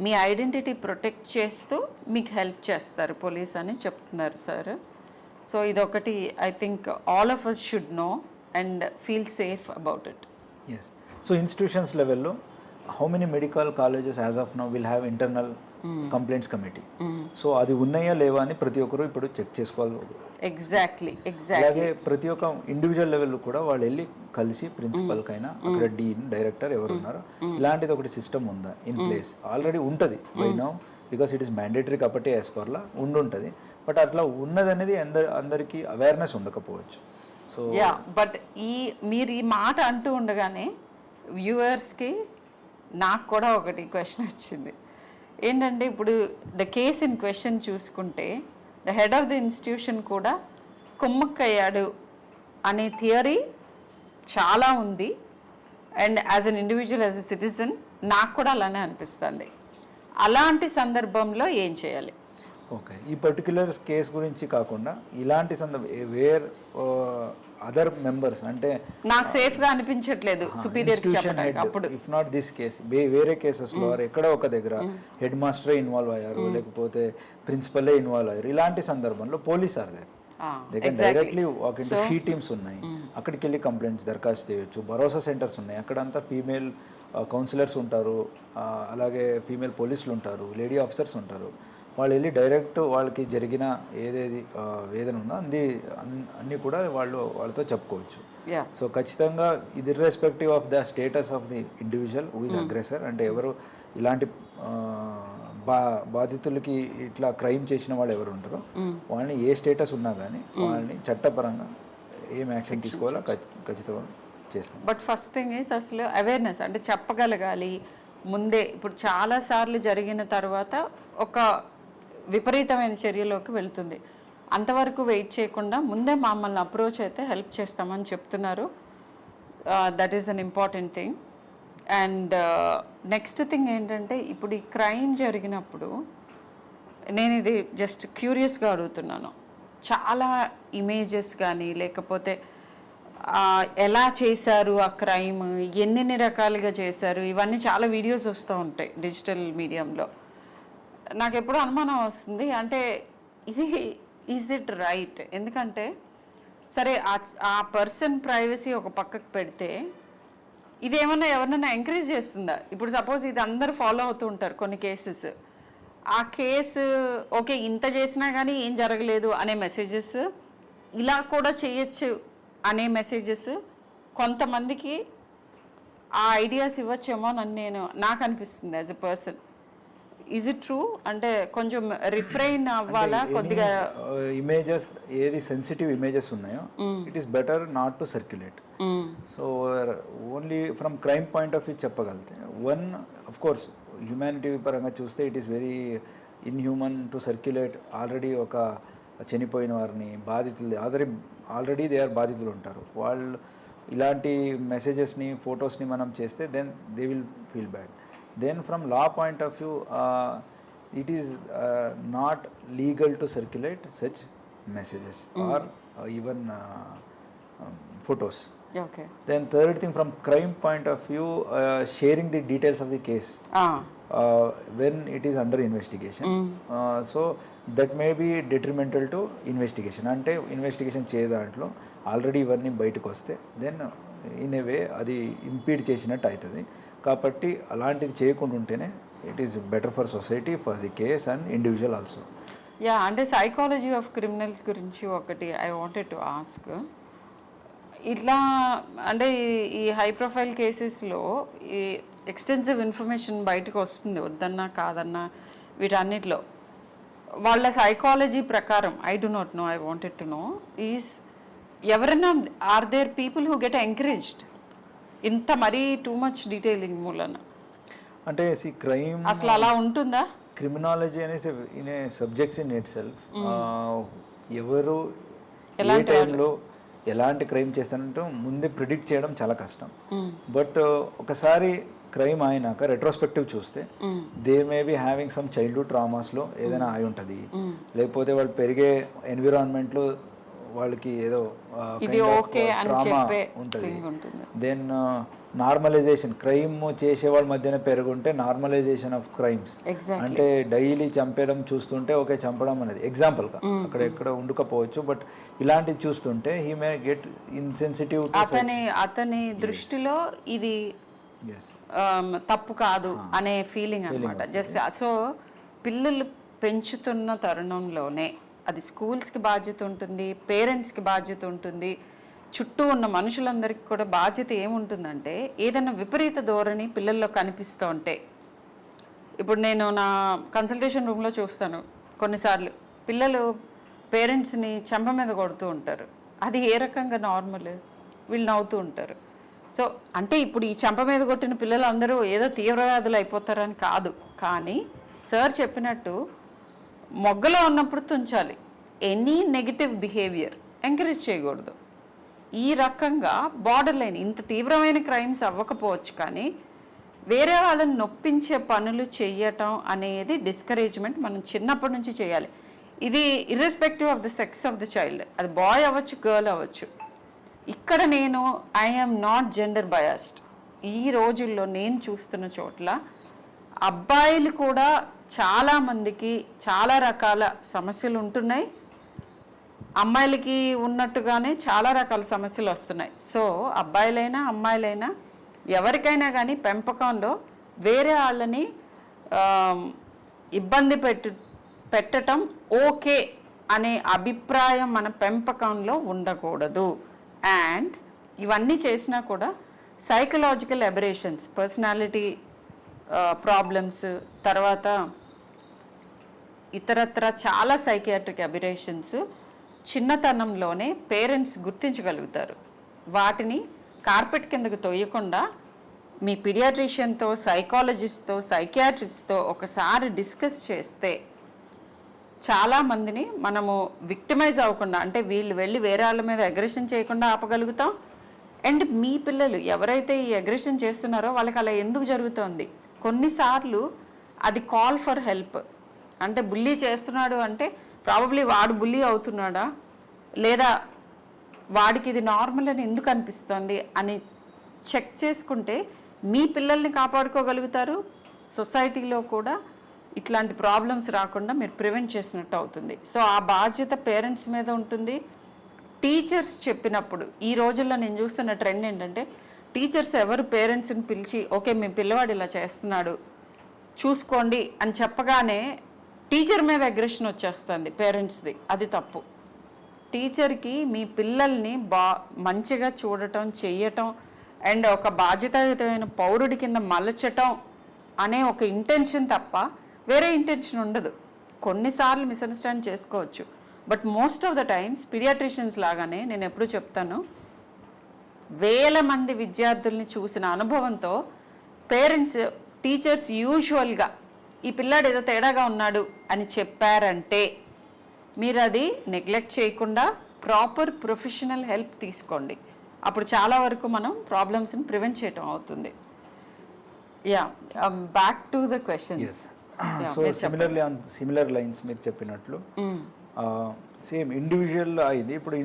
మీ ఐడెంటిటీ ప్రొటెక్ట్ చేస్తూ మీకు హెల్ప్ చేస్తారు పోలీస్ అని చెప్తున్నారు సార్. సో ఇదొకటి I think all of us should know and feel safe about it. Yes. So institutions లెవెల్లో how many medical colleges as of now will have internal complaints committee. So అది ఉన్నాయా లేవా అని ప్రతి ఒక్కరు ఇప్పుడు చెక్ చేసుకోవాలి. ఎగ్జాక్ట్లీ. అలాగే ప్రతి ఒక్క ఇండివిజువల్ లెవెల్ కూడా వాళ్ళు వెళ్ళి కలిసి ప్రిన్సిపల్ కైనా అక్కడ డీన్ డైరెక్టర్ ఎవరు ఉన్నారో ఇలాంటిది ఒకటి సిస్టమ్ ఉందా ఇన్ ప్లేస్. ఆల్రెడీ ఉంటుంది by now because it is mandatory కాబట్టి యాజ్ పర్లా ఉండుంటుంది. బట్ అట్లా ఉన్నది అనేది అందరికీ అవేర్నెస్ ఉండకపోవచ్చు. సో బట్ మీరు ఈ మాట అంటూ ఉండగానే వ్యూవర్స్కి నాకు కూడా ఒకటి క్వశ్చన్ వచ్చింది. ఏంటంటే ఇప్పుడు ద కేస్ ఇన్ క్వశ్చన్ చూసుకుంటే the head of the institution కూడా కుమ్మక్కయ్యాడు అనే థియరీ చాలా ఉంది. And as an individual as a citizen నాకు కూడా అలానే అనిపిస్తుంది. అలాంటి సందర్భంలో ఏం చేయాలి? ఓకే, ఈ పర్టిక్యులర్ కేస్ గురించి కాకుండా ఇలాంటి వేర్ అదర్ మెంబర్స్ అంటే నాకు సేఫ్ గా అనిపించట్లేదు సుపీరియర్ అప్పుడు ఇఫ్ నాట్ దిస్ కేస్ వేరే కేసెస్ లో ఎక్కడ ఒక దగ్గర హెడ్ మాస్టరే ఇన్వాల్వ్ అయ్యారు లేకపోతే ప్రిన్సిపలే ఇన్వాల్వ్ అయ్యారు, ఇలాంటి సందర్భంలో police are there directly walk in SHE teams ఉన్నాయి, అక్కడికి వెళ్ళి కంప్లైంట్స్ దరఖాస్తు చేయొచ్చు. భరోసా సెంటర్స్ ఉన్నాయి, అక్కడంతా ఫీమేల్ కౌన్సిలర్స్ ఉంటారు, అలాగే ఫీమేల్ పోలీసులు ఉంటారు, లేడీ ఆఫీసర్స్ ఉంటారు. వాళ్ళు వెళ్ళి డైరెక్ట్ వాళ్ళకి జరిగిన ఏదేది వేదన ఉందో అన్నీ కూడా వాళ్ళతో చెప్పుకోవచ్చు. సో ఖచ్చితంగా ఇది irrespective of the status of the individual who is aggressor, అంటే ఎవరు ఇలాంటి బాధితులకి ఇట్లా క్రైమ్ చేసిన వాళ్ళు ఎవరు ఉంటారో వాళ్ళని ఏ స్టేటస్ ఉన్నా కానీ వాళ్ళని చట్టపరంగా ఏం యాక్షన్ తీసుకోవాలో ఖచ్చితంగా చేస్తాం. బట్ ఫస్ట్ థింగ్ ఈస్ అసలు అవేర్నెస్ అంటే చెప్పగలగాలి ముందే. ఇప్పుడు చాలాసార్లు జరిగిన తర్వాత ఒక విపరీతమైన చర్యలోకి వెళ్తుంది. అంతవరకు వెయిట్ చేయకుండా ముందే మమ్మల్ని అప్రోచ్ అయితే హెల్ప్ చేస్తామని చెప్తున్నారు. That is an important thing. And next thing ఏంటంటే ఇప్పుడు ఈ క్రైమ్ జరిగినప్పుడు నేను ఇది జస్ట్ క్యూరియస్గా అడుగుతున్నాను, చాలా ఇమేజెస్ కానీ లేకపోతే ఎలా చేశారు ఆ క్రైమ్, ఎన్ని రకాలుగా చేశారు, ఇవన్నీ చాలా వీడియోస్ వస్తూ ఉంటాయి డిజిటల్ మీడియంలో. నాకు ఎప్పుడూ అనుమానం వస్తుంది, అంటే ఇది ఈజ్ ఇట్ రైట్? ఎందుకంటే సరే ఆ పర్సన్ ప్రైవసీ ఒక పక్కకు పెడితే ఇది ఏమన్నా ఎవరినైనా ఎంకరేజ్ చేస్తుందా? ఇప్పుడు సపోజ్ ఇది అందరూ ఫాలో అవుతూ ఉంటారు కొన్ని కేసెస్, ఆ కేసు ఓకే ఇంత చేసినా కానీ ఏం జరగలేదు అనే మెసేజెస్, ఇలా కూడా చేయొచ్చు అనే మెసేజెస్ కొంతమందికి ఆ ఐడియాస్ ఇవ్వచ్చేమో అని నాకు అనిపిస్తుంది as a person. Is it true? అంటే కొంచెం రిఫ్రైన్ అవ్వాలా కొద్దిగా? ఇమేజెస్ ఏది సెన్సిటివ్ ఇమేజెస్ ఉన్నాయో it is better not to circulate. So only from crime point of view చెప్పగలిగితే వన్ ఆఫ్ కోర్స్ హ్యూమానిటీ పరంగా చూస్తే it is very inhuman to circulate. Already ఒక చనిపోయిన వారిని బాధితులు ఆల్రెడీ దే ఆర్ బాధితులు ఉంటారు, వాళ్ళు ఇలాంటి మెసేజెస్ని ఫొటోస్ని మనం చేస్తే then they will feel bad. Then from law point of view, it is not legal to circulate such messages or even photos. Okay. Then third thing, from crime point of view, sharing the details of the case when it is under investigation. So that may be detrimental to investigation. Ante investigation cheye dantlo already ivanni bayitiki vaste then in a way అది ఇంపీడ్ చేసినట్టు అవుతుంది. కాబట్టి అలాంటిది చేయకుండా ఉంటేనే it is better for society, for the case and individual also. Yeah, అంటే సైకాలజీ ఆఫ్ క్రిమినల్స్ గురించి ఒకటి ఐ వాంటెడ్ టు ఆస్క్. ఇట్లా అంటే ఈ హై ప్రొఫైల్ కేసెస్లో ఈ ఎక్స్టెన్సివ్ ఇన్ఫర్మేషన్ బయటకు వస్తుంది, వద్దన్నా కాదన్నా వీటన్నిటిలో. వాళ్ళ సైకాలజీ ప్రకారం I do not know, I wanted to know is ఎవరైనా or there people who get encouraged ఇంత మరీ టూ మచ్ డీటెయిలింగ్ మూలన? అంటే క్రైమ్ అసలు అలా ఉంటుందా? క్రిమినాలజీ అనేసి in a subjects in it self ఎవరు ఏ టైంలో ఎలాంటి క్రైమ్ చేస్తానంటూ ముందే ప్రిడిక్ట్ చేయడం చాలా కష్టం. బట్ ఒకసారి క్రైమ్ అయినాక రెట్రోస్పెక్టివ్ చూస్తే they may be having some childhood ట్రామాస్లో ఏదైనా అయి ఉంటుంది, లేకపోతే వాళ్ళు పెరిగే ఎన్విరాన్మెంట్లో వాళ్ళకి ఏదో ఇది ఓకే అని చెప్పే ఉంటుంది. thing ఉంటుంది. దెన్ నార్మలైజేషన్, క్రైమ్ చేసే వాళ్ళ మధ్యన పెరుగుంటే నార్మలైజేషన్ ఆఫ్ క్రైమ్స్. ఎగ్జాక్ట్లీ. అంటే డైలీ చంపేయడం చూస్తుంటే ఓకే చంపడం అనేది ఎగ్జాంపుల్గా అక్కడ ఎక్కడ ఉండకపోవచ్చు, బట్ ఇలాంటివి చూస్తుంటే హీ మే గెట్ ఇన్సెన్సిటివ్. అతని దృష్టిలో ఇది తప్పు కాదు అనే ఫీలింగ్ అనమాట. జస్ట్ సో పిల్లలు పెంచుతున్న తరుణంలోనే అది స్కూల్స్కి బాధ్యత ఉంటుంది, పేరెంట్స్కి బాధ్యత ఉంటుంది, చుట్టూ ఉన్న మనుషులందరికీ కూడా బాధ్యత ఏముంటుందంటే ఏదైనా విపరీత ధోరణి పిల్లల్లో కనిపిస్తూ ఉంటే, ఇప్పుడు నేను నా కన్సల్టేషన్ రూమ్లో చూస్తాను కొన్నిసార్లు పిల్లలు పేరెంట్స్ని చెంప మీద కొడుతూ ఉంటారు. అది ఏ రకంగా నార్మల్? వీళ్ళు నవ్వుతూ ఉంటారు. సో అంటే ఇప్పుడు ఈ చెంప మీద కొట్టిన పిల్లలు అందరూ ఏదో తీవ్రవాదులు అయిపోతారని కాదు, కానీ సార్ చెప్పినట్టు మొగ్గలో ఉన్నప్పుడు తుంచాలి. ఎనీ నెగిటివ్ బిహేవియర్ ఎంకరేజ్ చేయకూడదు. ఈ రకంగా బార్డర్ లైన్, ఇంత తీవ్రమైన క్రైమ్స్ అవ్వకపోవచ్చు కానీ వేరే వాళ్ళని నొప్పించే పనులు చెయ్యటం అనేది డిస్కరేజ్మెంట్ మనం చిన్నప్పటి నుంచి చేయాలి. ఇది irrespective of the sex of the child, అది బాయ్ అవ్వచ్చు, గర్ల్ అవ్వచ్చు. ఇక్కడ నేను ఐఎమ్ నాట్ జెండర్ బయాస్డ్. ఈ రోజుల్లో నేను చూస్తున్న చోట్ల అబ్బాయిలు కూడా చాలామందికి చాలా రకాల సమస్యలు ఉంటున్నాయి, అమ్మాయిలకి ఉన్నట్టుగానే చాలా రకాల సమస్యలు వస్తున్నాయి. సో అబ్బాయిలైనా అమ్మాయిలైనా ఎవరికైనా కానీ పెంపకంలో వేరే వాళ్ళని ఇబ్బంది పెట్టడం ఓకే అనే అభిప్రాయం మన పెంపకంలో ఉండకూడదు. అండ్ ఇవన్నీ చేసినా కూడా సైకలాజికల్ అబరేషన్స్, పర్సనాలిటీ ప్రాబ్లమ్స్, తర్వాత ఇతరత్ర చాలా సైకియాట్రిక్ అబరేషన్స్ చిన్నతనంలోనే పేరెంట్స్ గుర్తించగలుగుతారు. వాటిని కార్పెట్ కిందకు తోయకుండా మీ పీడియాట్రిషియన్తో, సైకాలజిస్ట్తో, సైకియాట్రిస్ట్తో ఒకసారి డిస్కస్ చేస్తే చాలామందిని మనము విక్టిమైజ్ అవ్వకుండా, అంటే వీళ్ళు వెళ్ళి వేరే వాళ్ళ మీద అగ్రెషన్ చేయకుండా ఆపగలుగుతాం. అండ్ మీ పిల్లలు ఎవరైతే ఈ అగ్రెషన్ చేస్తున్నారో వాళ్ళకి అలా ఎందుకు జరుగుతోంది, కొన్నిసార్లు అది కాల్ ఫర్ హెల్ప్. అంటే బుల్లీ చేస్తున్నాడు అంటే ప్రాబబ్లీ వాడు బుల్లీ అవుతున్నాడా, లేదా వాడికి ఇది నార్మల్ అని ఎందుకు అనిపిస్తుంది అని చెక్ చేసుకుంటే మీ పిల్లల్ని కాపాడుకోగలుగుతారు. సొసైటీలో కూడా ఇట్లాంటి ప్రాబ్లమ్స్ రాకుండా మీరు ప్రివెంట్ చేసినట్టు అవుతుంది. సో ఆ బాధ్యత పేరెంట్స్ మీద ఉంటుంది. టీచర్స్ చెప్పినప్పుడు ఈ రోజుల్లో నేను చూస్తున్న ట్రెండ్ ఏంటంటే టీచర్స్ ఎవరు పేరెంట్స్ని పిలిచి ఓకే మీ పిల్లవాడు ఇలా చేస్తున్నాడు చూసుకోండి అని చెప్పగానే టీచర్ మీద అగ్రెషన్ వచ్చేస్తుంది పేరెంట్స్ది. అది తప్పు. టీచర్కి మీ పిల్లల్ని మంచిగా చూడటం, చెయ్యటం అండ్ ఒక బాధ్యతాయుతమైన పౌరుడి కింద మలచటం అనే ఒక ఇంటెన్షన్ తప్ప వేరే ఇంటెన్షన్ ఉండదు. కొన్నిసార్లు మిస్అండర్స్టాండ్ చేసుకోవచ్చు, but most of the times paediatricians లాగానే నేను ఎప్పుడు చెప్తాను, వేల మంది విద్యార్థుల్ని చూసిన అనుభవంతో పేరెంట్స్, టీచర్స్ యూజువల్గా ఈ పిల్లాడు ఏదో తేడాగా ఉన్నాడు అని చెప్పారంటే మీరు అది నెగ్లెక్ట్ చేయకుండా ప్రాపర్ ప్రొఫెషనల్ హెల్ప్ తీసుకోండి. అప్పుడు చాలా వరకు మనం ప్రాబ్లమ్స్ని ప్రివెంట్ చేయటం అవుతుంది. Yeah, back to the questions. So similarly on similar lines మీరు చెప్పినట్లు సేమ్ ఇండివిజువల్ ఇది. ఇప్పుడు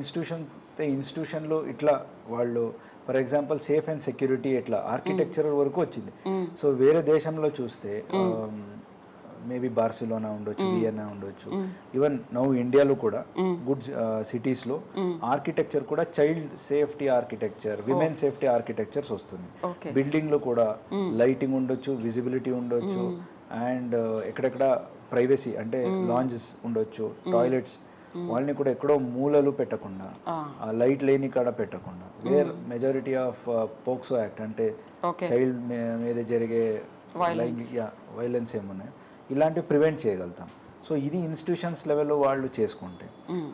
ఇన్స్టిట్యూషన్లో ఇట్లా వాళ్ళు for example safe and security ఇట్లా ఆర్కిటెక్చర్ వరకు వచ్చింది. సో వేరే దేశంలో చూస్తే మేబీ బార్సిలోనా ఉండొచ్చు, వియన్నా ఉండొచ్చు, ఈవెన్ నౌ ఇండియాలో కూడా గుడ్ సిటీస్లో ఆర్కిటెక్చర్ కూడా child safety architecture, women safety architectures వస్తుంది. బిల్డింగ్లో కూడా లైటింగ్ ఉండొచ్చు, విజిబిలిటీ ఉండొచ్చు, అండ్ ఎక్కడెక్కడ ప్రైవసీ అంటే లాంజెస్ ఉండొచ్చు, టాయిలెట్స్ వాళ్ళని కూడా ఎక్కడో మూలలు పెట్టకుండా, లైట్ లేని కాడ పెట్టకుండా, where majority of POCSO act అంటే చైల్డ్ మీద జరిగే వైలెన్స్ ఏమున్నాయి ఇలాంటివి ప్రివెంట్ చేయగలుగుతాం. సో ఇది ఇన్స్టిట్యూషన్స్ లెవెల్లో వాళ్ళు చేసుకుంటే.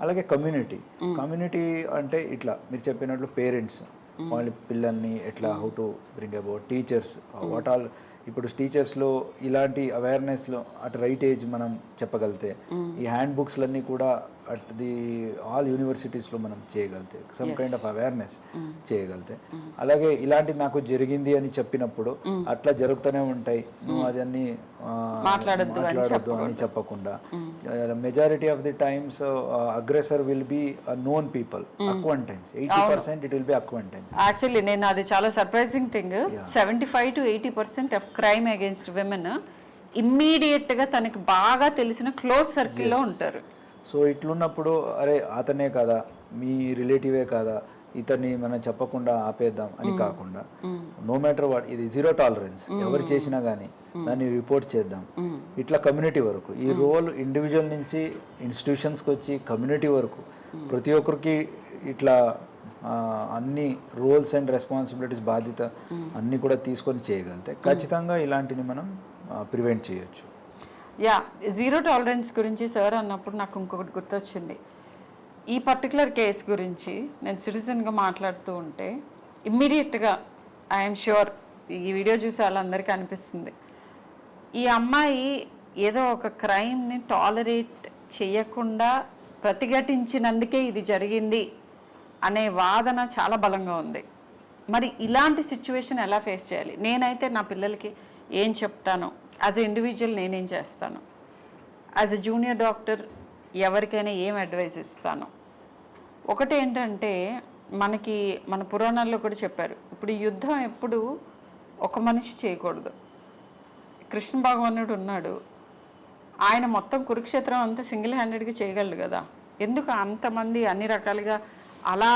అలాగే కమ్యూనిటీ అంటే ఇట్లా మీరు చెప్పినట్లు పేరెంట్స్ వాళ్ళ పిల్లల్ని ఎట్లా how to bring about, teachers what all ఇప్పుడు టీచర్స్లో ఇలాంటి అవేర్నెస్లో అట్ రైట్ ఏజ్ మనం చెప్పగలితే ఈ హ్యాండ్ బుక్స్లన్నీ కూడా అట్ ది ఆల్ యూనివర్సిటీస్లో మనం చేయగలితే సమ్ కైండ్ ఆఫ్ అవేర్నెస్ చేయగలితే, అలాగే ఇలాంటిది నాకు జరిగింది అని చెప్పినప్పుడు అట్లా జరుగుతూనే ఉంటాయి, నువ్వు అదన్నీ మాట్లాడద్దు అని చెప్పకుండా, majority of the times aggressor will be known people, acquaintance 80% it will B acquaintance. Actually నేను అది చాలా surprising thing, 75 to 80% of crime against women immediate గా తనకి బాగా తెలిసిన క్లోజ్ సర్కిల్లో ఉంటారు. సో ఇట్లున్నప్పుడు అరే అతనే కదా, మీ రిలేటివే కదా, ఇతన్ని మనం చెప్పకుండా ఆపేద్దాం అని కాకుండా, నో మ్యాటర్ వాట్, ఇది జీరో టాలరెన్స్, ఎవరు చేసినా కానీ దాన్ని రిపోర్ట్ చేద్దాం. ఇట్లా కమ్యూనిటీ వరకు ఈ రోల్ ఇండివిజువల్ నుంచి ఇన్స్టిట్యూషన్స్కి వచ్చి కమ్యూనిటీ వరకు ప్రతి ఒక్కరికి ఇట్లా అన్ని రోల్స్ అండ్ రెస్పాన్సిబిలిటీస్, బాధ్యత అన్నీ కూడా తీసుకొని చేయగలిగితే ఖచ్చితంగా ఇలాంటిని మనం ప్రివెంట్ చేయొచ్చు. యా, జీరో టాలరెన్స్ గురించి సార్ అన్నప్పుడు నాకు ఇంకొకటి గుర్తొచ్చింది. ఈ పర్టికులర్ కేస్ గురించి నేను సిటిజన్గా మాట్లాడుతూ ఉంటే ఇమ్మీడియట్గా ఐఎమ్ ష్యూర్ ఈ వీడియో చూసి వాళ్ళందరికీ అనిపిస్తుంది, ఈ అమ్మాయి ఏదో ఒక క్రైమ్ని టాలరేట్ చేయకుండా ప్రతిఘటించినందుకే ఇది జరిగింది అనే వాదన చాలా బలంగా ఉంది. మరి ఇలాంటి సిచ్యువేషన్ ఎలా ఫేస్ చేయాలి? నేనైతే నా పిల్లలకి ఏం చెప్తాను, యాజ్ ఎ ఇండివిజువల్ నేనేం చేస్తాను, యాజ్ ఎ జూనియర్ డాక్టర్ ఎవరికైనా ఏం అడ్వైస్ ఇస్తాను? ఒకటి ఏంటంటే, మనకి మన పురాణాల్లో కూడా చెప్పారు, ఇప్పుడు యుద్ధం ఎప్పుడు ఒక మనిషి చేయకూడదు. కృష్ణ భగవానుడు ఉన్నాడు, ఆయన మొత్తం కురుక్షేత్రం అంతా సింగిల్ హ్యాండెడ్గా చేయగలడు కదా, ఎందుకు అంతమంది అన్ని రకాలుగా అలా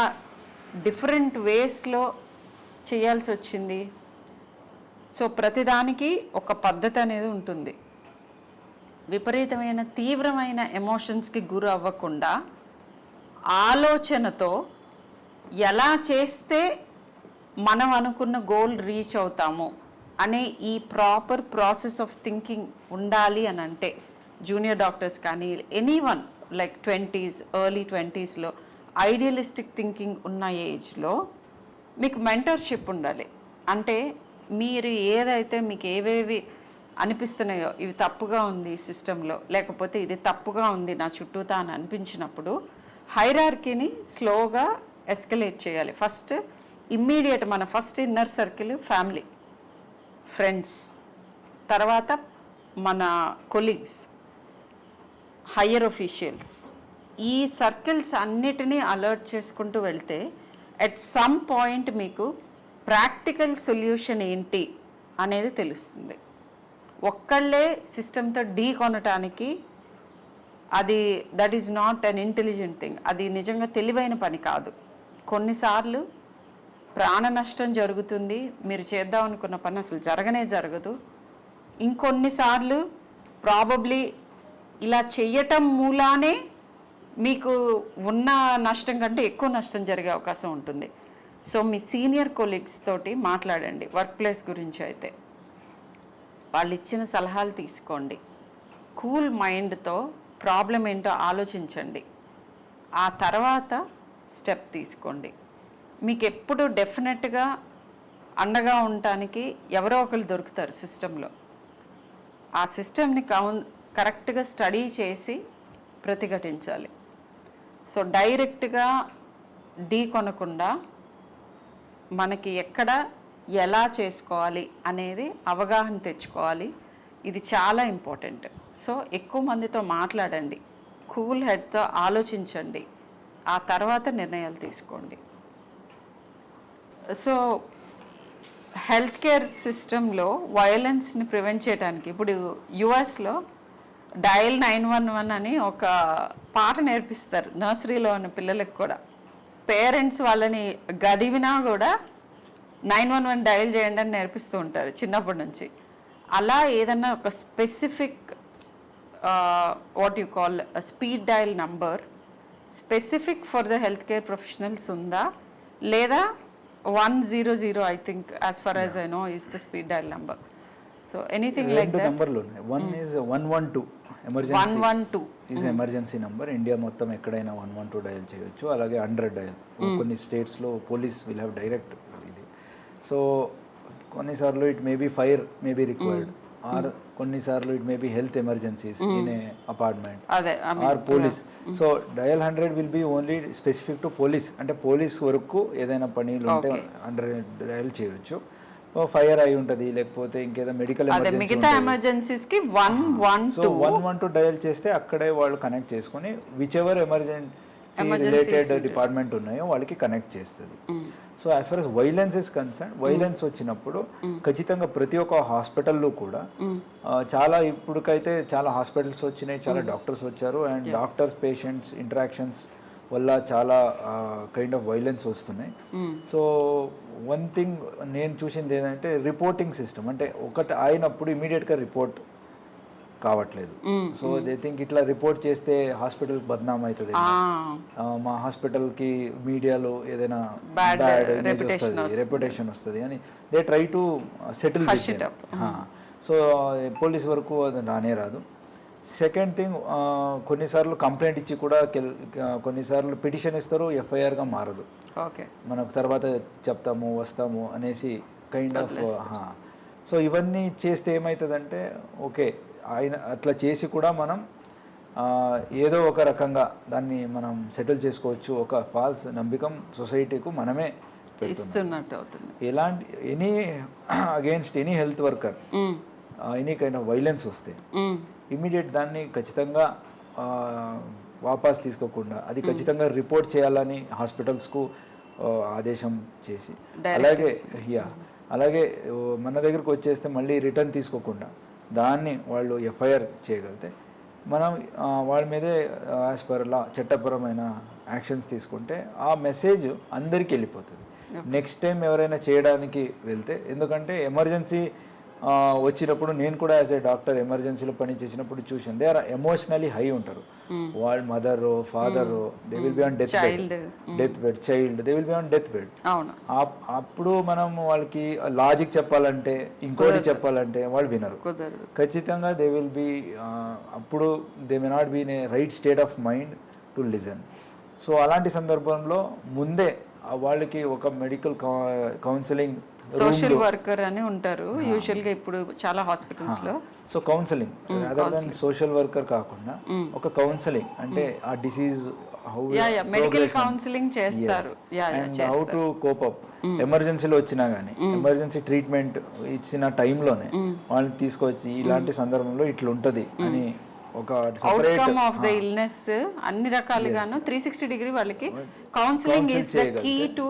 డిఫరెంట్ వేస్లో చేయాల్సి వచ్చింది? సో ప్రతిదానికి ఒక పద్ధతి అనేది ఉంటుంది. విపరీతమైన తీవ్రమైన ఎమోషన్స్కి గురి అవ్వకుండా ఆలోచనతో ఎలా చేస్తే మనం అనుకున్న గోల్ రీచ్ అవుతాము అనే ఈ ప్రాపర్ ప్రాసెస్ ఆఫ్ థింకింగ్ ఉండాలి అని అంటే, జూనియర్ డాక్టర్స్ కానీ ఎనీవన్ లైక్ 20s, ఎర్లీ 20sలో ఐడియలిస్టిక్ థింకింగ్ ఉన్న ఏజ్లో మీకు మెంటర్షిప్ ఉండాలి. అంటే మీరు ఏదైతే మీకు ఏవేవి అనిపిస్తున్నాయో, ఇవి తప్పుగా ఉంది ఈ సిస్టంలో, లేకపోతే ఇది తప్పుగా ఉంది నా చుట్టూతా అని అనిపించినప్పుడు హైరార్కీని స్లోగా ఎస్కలేట్ చేయాలి. ఫస్ట్ ఇమ్మీడియట్ మన first inner circle family, friends, తర్వాత మన కొలీగ్స్, హయ్యర్ ఒఫీషియల్స్, ఈ సర్కిల్స్ అన్నిటినీ అలర్ట్ చేసుకుంటూ వెళ్తే ఎట్ సమ్ పాయింట్ మీకు ప్రాక్టికల్ సొల్యూషన్ ఏంటి అనేది తెలుస్తుంది. ఒక్కళ్ళే సిస్టమ్తో ఢీ కొనటానికి అది that is not an intelligent thing, అది నిజంగా తెలివైన పని కాదు. కొన్నిసార్లు ప్రాణ నష్టం జరుగుతుంది, మీరు చేద్దాం అనుకున్న పని అసలు జరగనే జరగదు. ఇంకొన్నిసార్లు ప్రాబబ్లీ ఇలా చెయ్యటం మూలానే మీకు ఉన్న నష్టం కంటే ఎక్కువ నష్టం జరిగే అవకాశం ఉంటుంది. సో మీ సీనియర్ కొలీగ్స్ తోటి మాట్లాడండి. వర్క్ ప్లేస్ గురించి అయితే వాళ్ళు ఇచ్చిన సలహాలు తీసుకోండి. కూల్ మైండ్తో ప్రాబ్లం ఏంటో ఆలోచించండి, ఆ తర్వాత స్టెప్ తీసుకోండి. మీకు ఎప్పుడు డెఫినెట్గా అండగా ఉండటానికి ఎవరో ఒకరు దొరుకుతారు సిస్టంలో. ఆ సిస్టమ్ని కరెక్ట్గా స్టడీ చేసి ప్రతిఘటించాలి. సో డైరెక్ట్గా ఢీ కొనకుండా మనకి ఎక్కడ ఎలా చేసుకోవాలి అనేది అవగాహన తెచ్చుకోవాలి. ఇది చాలా ఇంపార్టెంట్. సో ఎక్కువ మందితో మాట్లాడండి, కూల్ హెడ్తో ఆలోచించండి, ఆ తర్వాత నిర్ణయాలు తీసుకోండి. సో హెల్త్ కేర్ సిస్టంలో వయలెన్స్ని ప్రివెంట్ చేయడానికి ఇప్పుడు యుఎస్లో డయల్ 911 అని ఒక పాట నేర్పిస్తారు నర్సరీలో ఉన్న పిల్లలకు కూడా. పేరెంట్స్ వాళ్ళని గదివినా కూడా 911 డయల్ చేయండి అని నేర్పిస్తూ ఉంటారు చిన్నప్పటి నుంచి. అలా ఏదన్నా ఒక specific what you call speed dial number specific for the health care professionals ఉందా, లేదా 100 I think as far as I know is the speed dial number. So anything like that. Numberలు ఉన్నాయి. One is 112 emergency. 112 is emergency number. India మొత్తం ఎక్కడైనా 112 డయల్ చేయొచ్చు. అలాగే 100 డయల్. కొన్ని స్టేట్స్లో పోలీస్ విల్ హ్యావ్ డైరెక్ట్ ఇది. సో కొన్నిసార్లు it may be fire may be required, or కొన్నిసార్లు it may be health emergencies in a apartment అదే or police. So dial 100 will be only specific to police, అంటే పోలీస్ వరకు ఏదైనా పనులు ఉంటే అండర్ డయల్ చేయొచ్చు. ఫైర్ అయి ఉంటుంది, లేకపోతే ఇంకేదో మెడికల్ మిగతా ఎమర్జెన్సీస్ కి 112. సో 112 డయల్ చేస్తే అక్కడే వాళ్ళు కనెక్ట్ చేసుకుని which ever emergency related department ఉన్నాయో వాళ్ళకి కనెక్ట్ చేస్తుంది. So as for as violence is concern, violence వచ్చినప్పుడు ఖచ్చితంగా ప్రతి ఒక్క హాస్పిటల్లో కూడా చాలా ఇప్పుడుకైతే చాలా హాస్పిటల్స్ వచ్చినాయి, చాలా డాక్టర్స్ వచ్చారు, అండ్ డాక్టర్స్ పేషెంట్స్ ఇంటరాక్షన్స్ వల్ల చాలా కైండ్ ఆఫ్ వైలెన్స్ వస్తున్నాయి. సో వన్ థింగ్ నేను చూసింది ఏంటంటే రిపోర్టింగ్ సిస్టమ్, అంటే ఒకటి అయినప్పుడు ఇమీడియట్గా రిపోర్ట్ కావట్లేదు. సో దే థింక్ ఇట్లా రిపోర్ట్ చేస్తే హాస్పిటల్ బద్నాం అవుతుంది, మా హాస్పిటల్కి మీడియాలో ఏదైనా బ్యాడ్ రెప్యుటేషన్ వస్తుంది అని they try to settle. So police వరకు అది రానే రాదు. సెకండ్ థింగ్, కొన్నిసార్లు కంప్లైంట్ ఇచ్చి కూడా కొన్నిసార్లు పిటిషన్ ఇస్తారు, ఎఫ్ఐఆర్గా మారదు. మనకు తర్వాత చెప్తాము వస్తాము అనేసి కైండ్ ఆఫ్. సో ఇవన్నీ చేస్తే ఏమవుతుందంటే ఓకే ఆయన అట్లా చేసి కూడా మనం ఏదో ఒక రకంగా దాన్ని మనం సెటిల్ చేసుకోవచ్చు. ఒక ఫాల్స్ నమ్మకం సొసైటీకు మనమే ఇస్తున్నట్టు అవుతుంది. ఎలాంటి any against any health worker any kind of violence వస్తే ఇమీడియట్ దాన్ని ఖచ్చితంగా వాపస్ తీసుకోకుండా అది ఖచ్చితంగా రిపోర్ట్ చేయాలని హాస్పిటల్స్కు ఆదేశం చేసి, అలాగే మన దగ్గరకు వచ్చేస్తే మళ్ళీ రిటర్న్ తీసుకోకుండా దాన్ని వాళ్ళు ఎఫ్ఐఆర్ చేయగలిగితే మనం వాళ్ళ మీదే యాజ్ పర్ లా చట్టపరమైన యాక్షన్స్ తీసుకుంటే ఆ మెసేజ్ అందరికీ వెళ్ళిపోతుంది. నెక్స్ట్ టైం ఎవరైనా చేయడానికి వెళ్తే, ఎందుకంటే ఎమర్జెన్సీ వచ్చినప్పుడు నేను కూడా యాజ్ ఏ డాక్టర్ ఎమర్జెన్సీలో పని చేసినప్పుడు చూసాను, దే ఆర్ ఎమోషనలీ హై ఉంటారు. వాళ్ళ mother father they will be on death bed, child they will be on death bed. అప్పుడు మనం వాళ్ళకి లాజిక్ చెప్పాలంటే ఇంకోటి చెప్పాలంటే వాళ్ళు వినరు. ఖచ్చితంగా దే విల్ బి అప్పుడు they may not be in a right state of mind to listen. So అలాంటి సందర్భంలో ముందే వాళ్ళకి ఒక మెడికల్ కౌన్సిలింగ్, సోషల్ వర్కర్ అని ఉంటారు యూజువల్ గా ఇప్పుడు చాలా హాస్పిటల్స్ లో. So counselling other than social worker కాకుండా ఒక కౌన్సిలింగ్, అంటే ఆ డిసీజ్ మెడికల్ కౌన్సిలింగ్ చేస్తారు, హౌ టు కోప్ అప్. ఎమర్జెన్సీలో వచ్చినా గానీ ఎమర్జెన్సీ ట్రీట్మెంట్ ఇచ్చిన టైంలోనే వాళ్ళని తీసుకొచ్చి ఇలాంటి సందర్భంలో ఇట్లా ఉంటది అని ఒక అవుట్కమ్ ఆఫ్ ద ఇల్నెస్ అన్ని రకాలుగాను 360 డిగ్రీ వాళ్ళకి counselling is the key to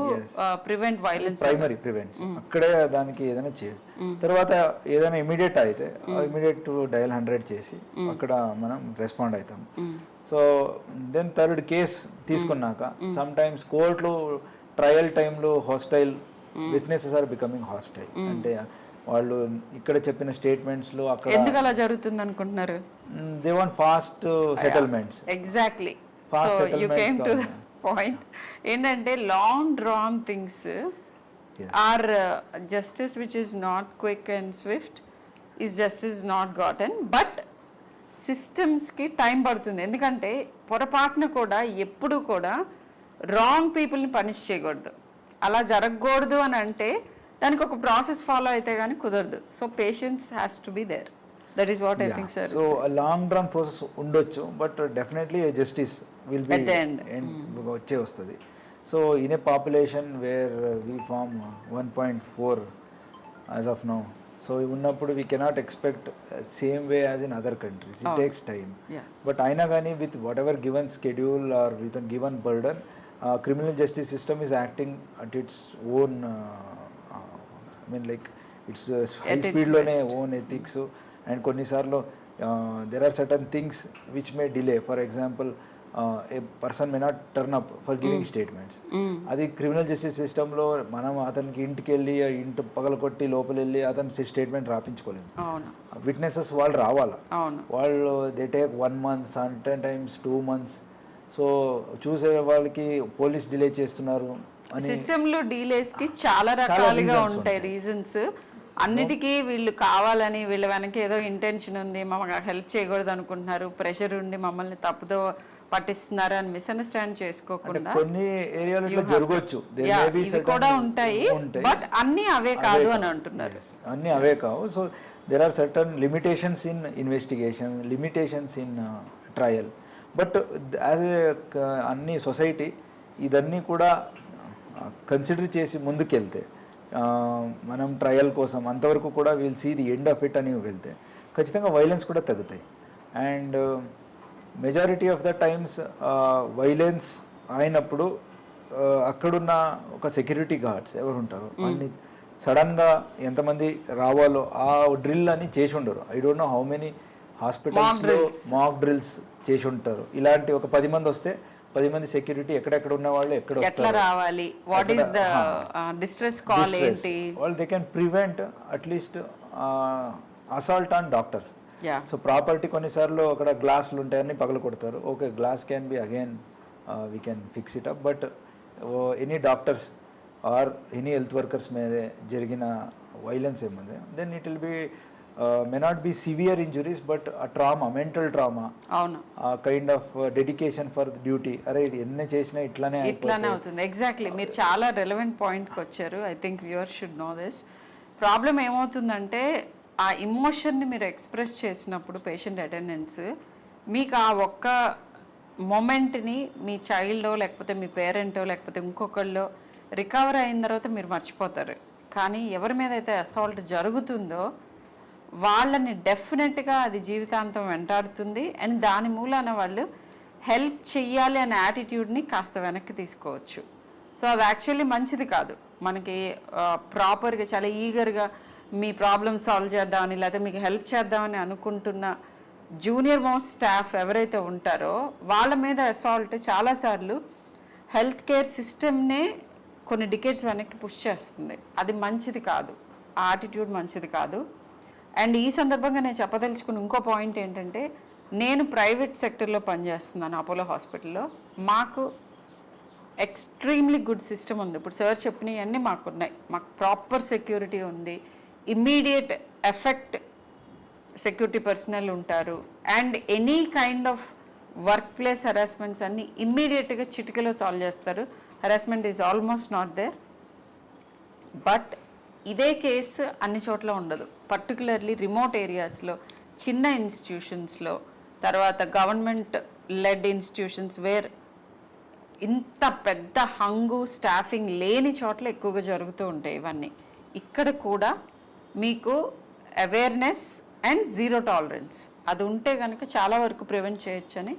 prevent violence, primary prevention. అక్కడే దానికి ఏదైనా చేయాలి. తర్వాత ఏదైనా ఇమీడియట్ అయితే ఇమీడియట్ డయల్ 100 చేసి అక్కడ మనం రెస్పాండ్ అవుతాం. సో దెన్ థర్డ్ కేస్ తీసుకున్నాక సమ్ టైమ్స్ కోర్టులో ట్రయల్ టైంలో hostile witnesses are becoming hostile, అంటే వాళ్ళు ఇక్కడ చెప్పిన స్టేట్మెంట్స్ లో అక్కడ ఎందుకు అలా జరుగుతుంది అనుకుంటున్నారు? They want fast settlements. Exactly, so you came to the point. ఏంటంటే long drawn things are justice which is not quick and swift is justice not gotten. But సిస్టమ్స్కి టైం పడుతుంది, ఎందుకంటే పొరపాటున కూడా ఎప్పుడు కూడా రాంగ్ పీపుల్ని పనిష్ చేయకూడదు. అలా జరగకూడదు అని అంటే దానికి ఒక ప్రాసెస్ ఫాలో అయితే కానీ కుదరదు. So patience has to be there. That is what I think sir. So long drawn process ఉండొచ్చు, but definitely justice will be వచ్చే వస్తుంది. So in a population where we form 1.4 as of now, so ఉన్నప్పుడు we cannot expect same way as in other countries. It takes time. But అయినా కానీ with whatever given schedule or with given burden, criminal justice system is acting at its own I mean like it's high speed lone own ethics, and కొన్నిసార్లు there are certain things which may delay. For example, a person may not turn up for giving statements. అది క్రిమినల్ జస్టిస్ సిస్టంలో మనం అతనికి ఇంటికి వెళ్ళి ఇంటి పగలకొట్టి లోపల వెళ్ళి అతని స్టేట్మెంట్ రాపించుకోలేము. విట్నెసెస్ వాళ్ళు రావాలా, వాళ్ళు they take 1 month, sometimes 2 months. So చూసే వాళ్ళకి పోలీస్ డిలే చేస్తున్నారు అని సిస్టంలో డీలేస్ కి చాలా రకాలుగా ఉంటాయి రీజన్స్. అన్నిటికీ వీళ్ళు కావాలని వీళ్ళ వెనక ఏదో ఇంటెన్షన్ ఉంది, మమ్మల్ని హెల్ప్ చేయకూడదు అనుకుంటున్నారు, ప్రెషర్ ఉండి మమ్మల్ని తప్పుదో పట్టిస్తున్నారు అని మిస్అండర్స్టాండ్ అంటే చేసుకోకుండా కొన్ని ఏరియాలో ఇట్లా జరగవచ్చు. There Yeah, may be ఇవి certain- కూడా ఉంటాయి బట్ అన్ని అవే కాదు అని అంటున్నారు. అన్నీ అవే కావు. So there are certain limitations in investigation, limitations in trial. But as a అన్ని సొసైటీ ఇదన్నీ కూడా కన్సిడర్ చేసి ముందుకెళ్తే మనం ట్రయల్ కోసం అంతవరకు కూడా will see the end of it అని వెళ్తే ఖచ్చితంగా వైలెన్స్ కూడా తగ్గుతాయి. And majority of the times violence అయినప్పుడు అక్కడున్న ఒక సెక్యూరిటీ గార్డ్స్ ఎవరు ఉంటారో అన్ని సడన్గా ఎంతమంది రావాలో ఆ డ్రిల్ అని చేసి ఉండరు. I don't know how many హాస్పిటల్స్లో మాక్ డ్రిల్స్ చేసి ఉంటారు. ఇలాంటి ఒక 10 మంది వస్తే 10 మంది సెక్యూరిటీ ఎక్కడెక్కడ ఉన్న వాళ్ళు ఎట్లా రావాలి, what is the distress call ఏంటి, వాళ్ళు they can prevent at least assault on doctors. Yeah so property కొన్నిసార్లు అక్కడ గ్లాసులు ఉంటాయని పగల కొడతారు. Okay, glass can be again we can fix it up. But any doctors or any health workers మీద జరిగిన వైలెన్స్ ఏముంది, then it will be may not be severe injuries but ఆ ట్రామా, మెంటల్ ట్రామా, అవును ఆ kind of dedication for duty. అరే ఎన్ని చేసినా ఇట్లానే అవుతుంది. ఎగ్జాక్ట్లీ, మీరు చాలా రెలవెంట్ పాయింట్కి వచ్చారు. I think viewers should know this. Problem ఏమవుతుందంటే ఆ ఇమోషన్ని మీరు ఎక్స్ప్రెస్ చేసినప్పుడు పేషెంట్ అటెండెన్స్ మీకు ఆ ఒక్క మొమెంట్ని మీ చైల్డో లేకపోతే మీ పేరెంటో లేకపోతే ఇంకొకళ్ళో రికవర్ అయిన తర్వాత మీరు మర్చిపోతారు. కానీ ఎవరి మీద అయితే అసాల్ట్ జరుగుతుందో వాళ్ళని డెఫినెట్గా అది జీవితాంతం వెంటాడుతుంది. అండ్ దాని మూలాన వాళ్ళు హెల్ప్ చెయ్యాలి అనే యాటిట్యూడ్ని కాస్త వెనక్కి తీసుకోవచ్చు. సో అది యాక్చువల్లీ మంచిది కాదు. మనకి ప్రాపర్గా చాలా ఈగర్గా మీ ప్రాబ్లమ్ సాల్వ్ చేద్దామని లేకపోతే మీకు హెల్ప్ చేద్దామని అనుకుంటున్న జూనియర్ మోస్ట్ స్టాఫ్ ఎవరైతే ఉంటారో వాళ్ళ మీద అసాల్ట్ చాలాసార్లు హెల్త్ కేర్ సిస్టమ్నే కొన్ని డికేట్స్ వెనక్కి పుష్ చేస్తుంది. అది మంచిది కాదు, ఆ యాటిట్యూడ్ మంచిది కాదు. అండ్ ఈ సందర్భంగా నేను చెప్పదలుచుకున్న ఇంకో పాయింట్ ఏంటంటే, నేను ప్రైవేట్ సెక్టర్లో పనిచేస్తున్నాను అపోలో హాస్పిటల్లో. మాకు ఎక్స్ట్రీమ్లీ గుడ్ సిస్టమ్ ఉంది. ఇప్పుడు సార్ చెప్పినవన్నీ మాకున్నాయి. మాకు ప్రాపర్ సెక్యూరిటీ ఉంది, ఇమ్మీడియట్ ఎఫెక్ట్ సెక్యూరిటీ పర్సనల్ ఉంటారు. And any kind of work place harassments అన్నీ ఇమ్మీడియట్గా చిటికలో సాల్వ్ చేస్తారు. Harassment is almost not there. But ఇదే కేసు అన్ని చోట్ల ఉండదు. పర్టికులర్లీ రిమోట్ ఏరియాస్లో, చిన్న ఇన్స్టిట్యూషన్స్లో, తర్వాత గవర్నమెంట్ లెడ్ ఇన్స్టిట్యూషన్స్ వేర్ ఇంత పెద్ద హంగు స్టాఫింగ్ లేని చోట్ల ఎక్కువగా జరుగుతూ ఉంటాయి ఇవన్నీ. ఇక్కడ కూడా మీకు అవేర్నెస్ అండ్ జీరో టాలరెన్స్ అది ఉంటే కనుక చాలా వరకు ప్రివెంట్ చేయొచ్చని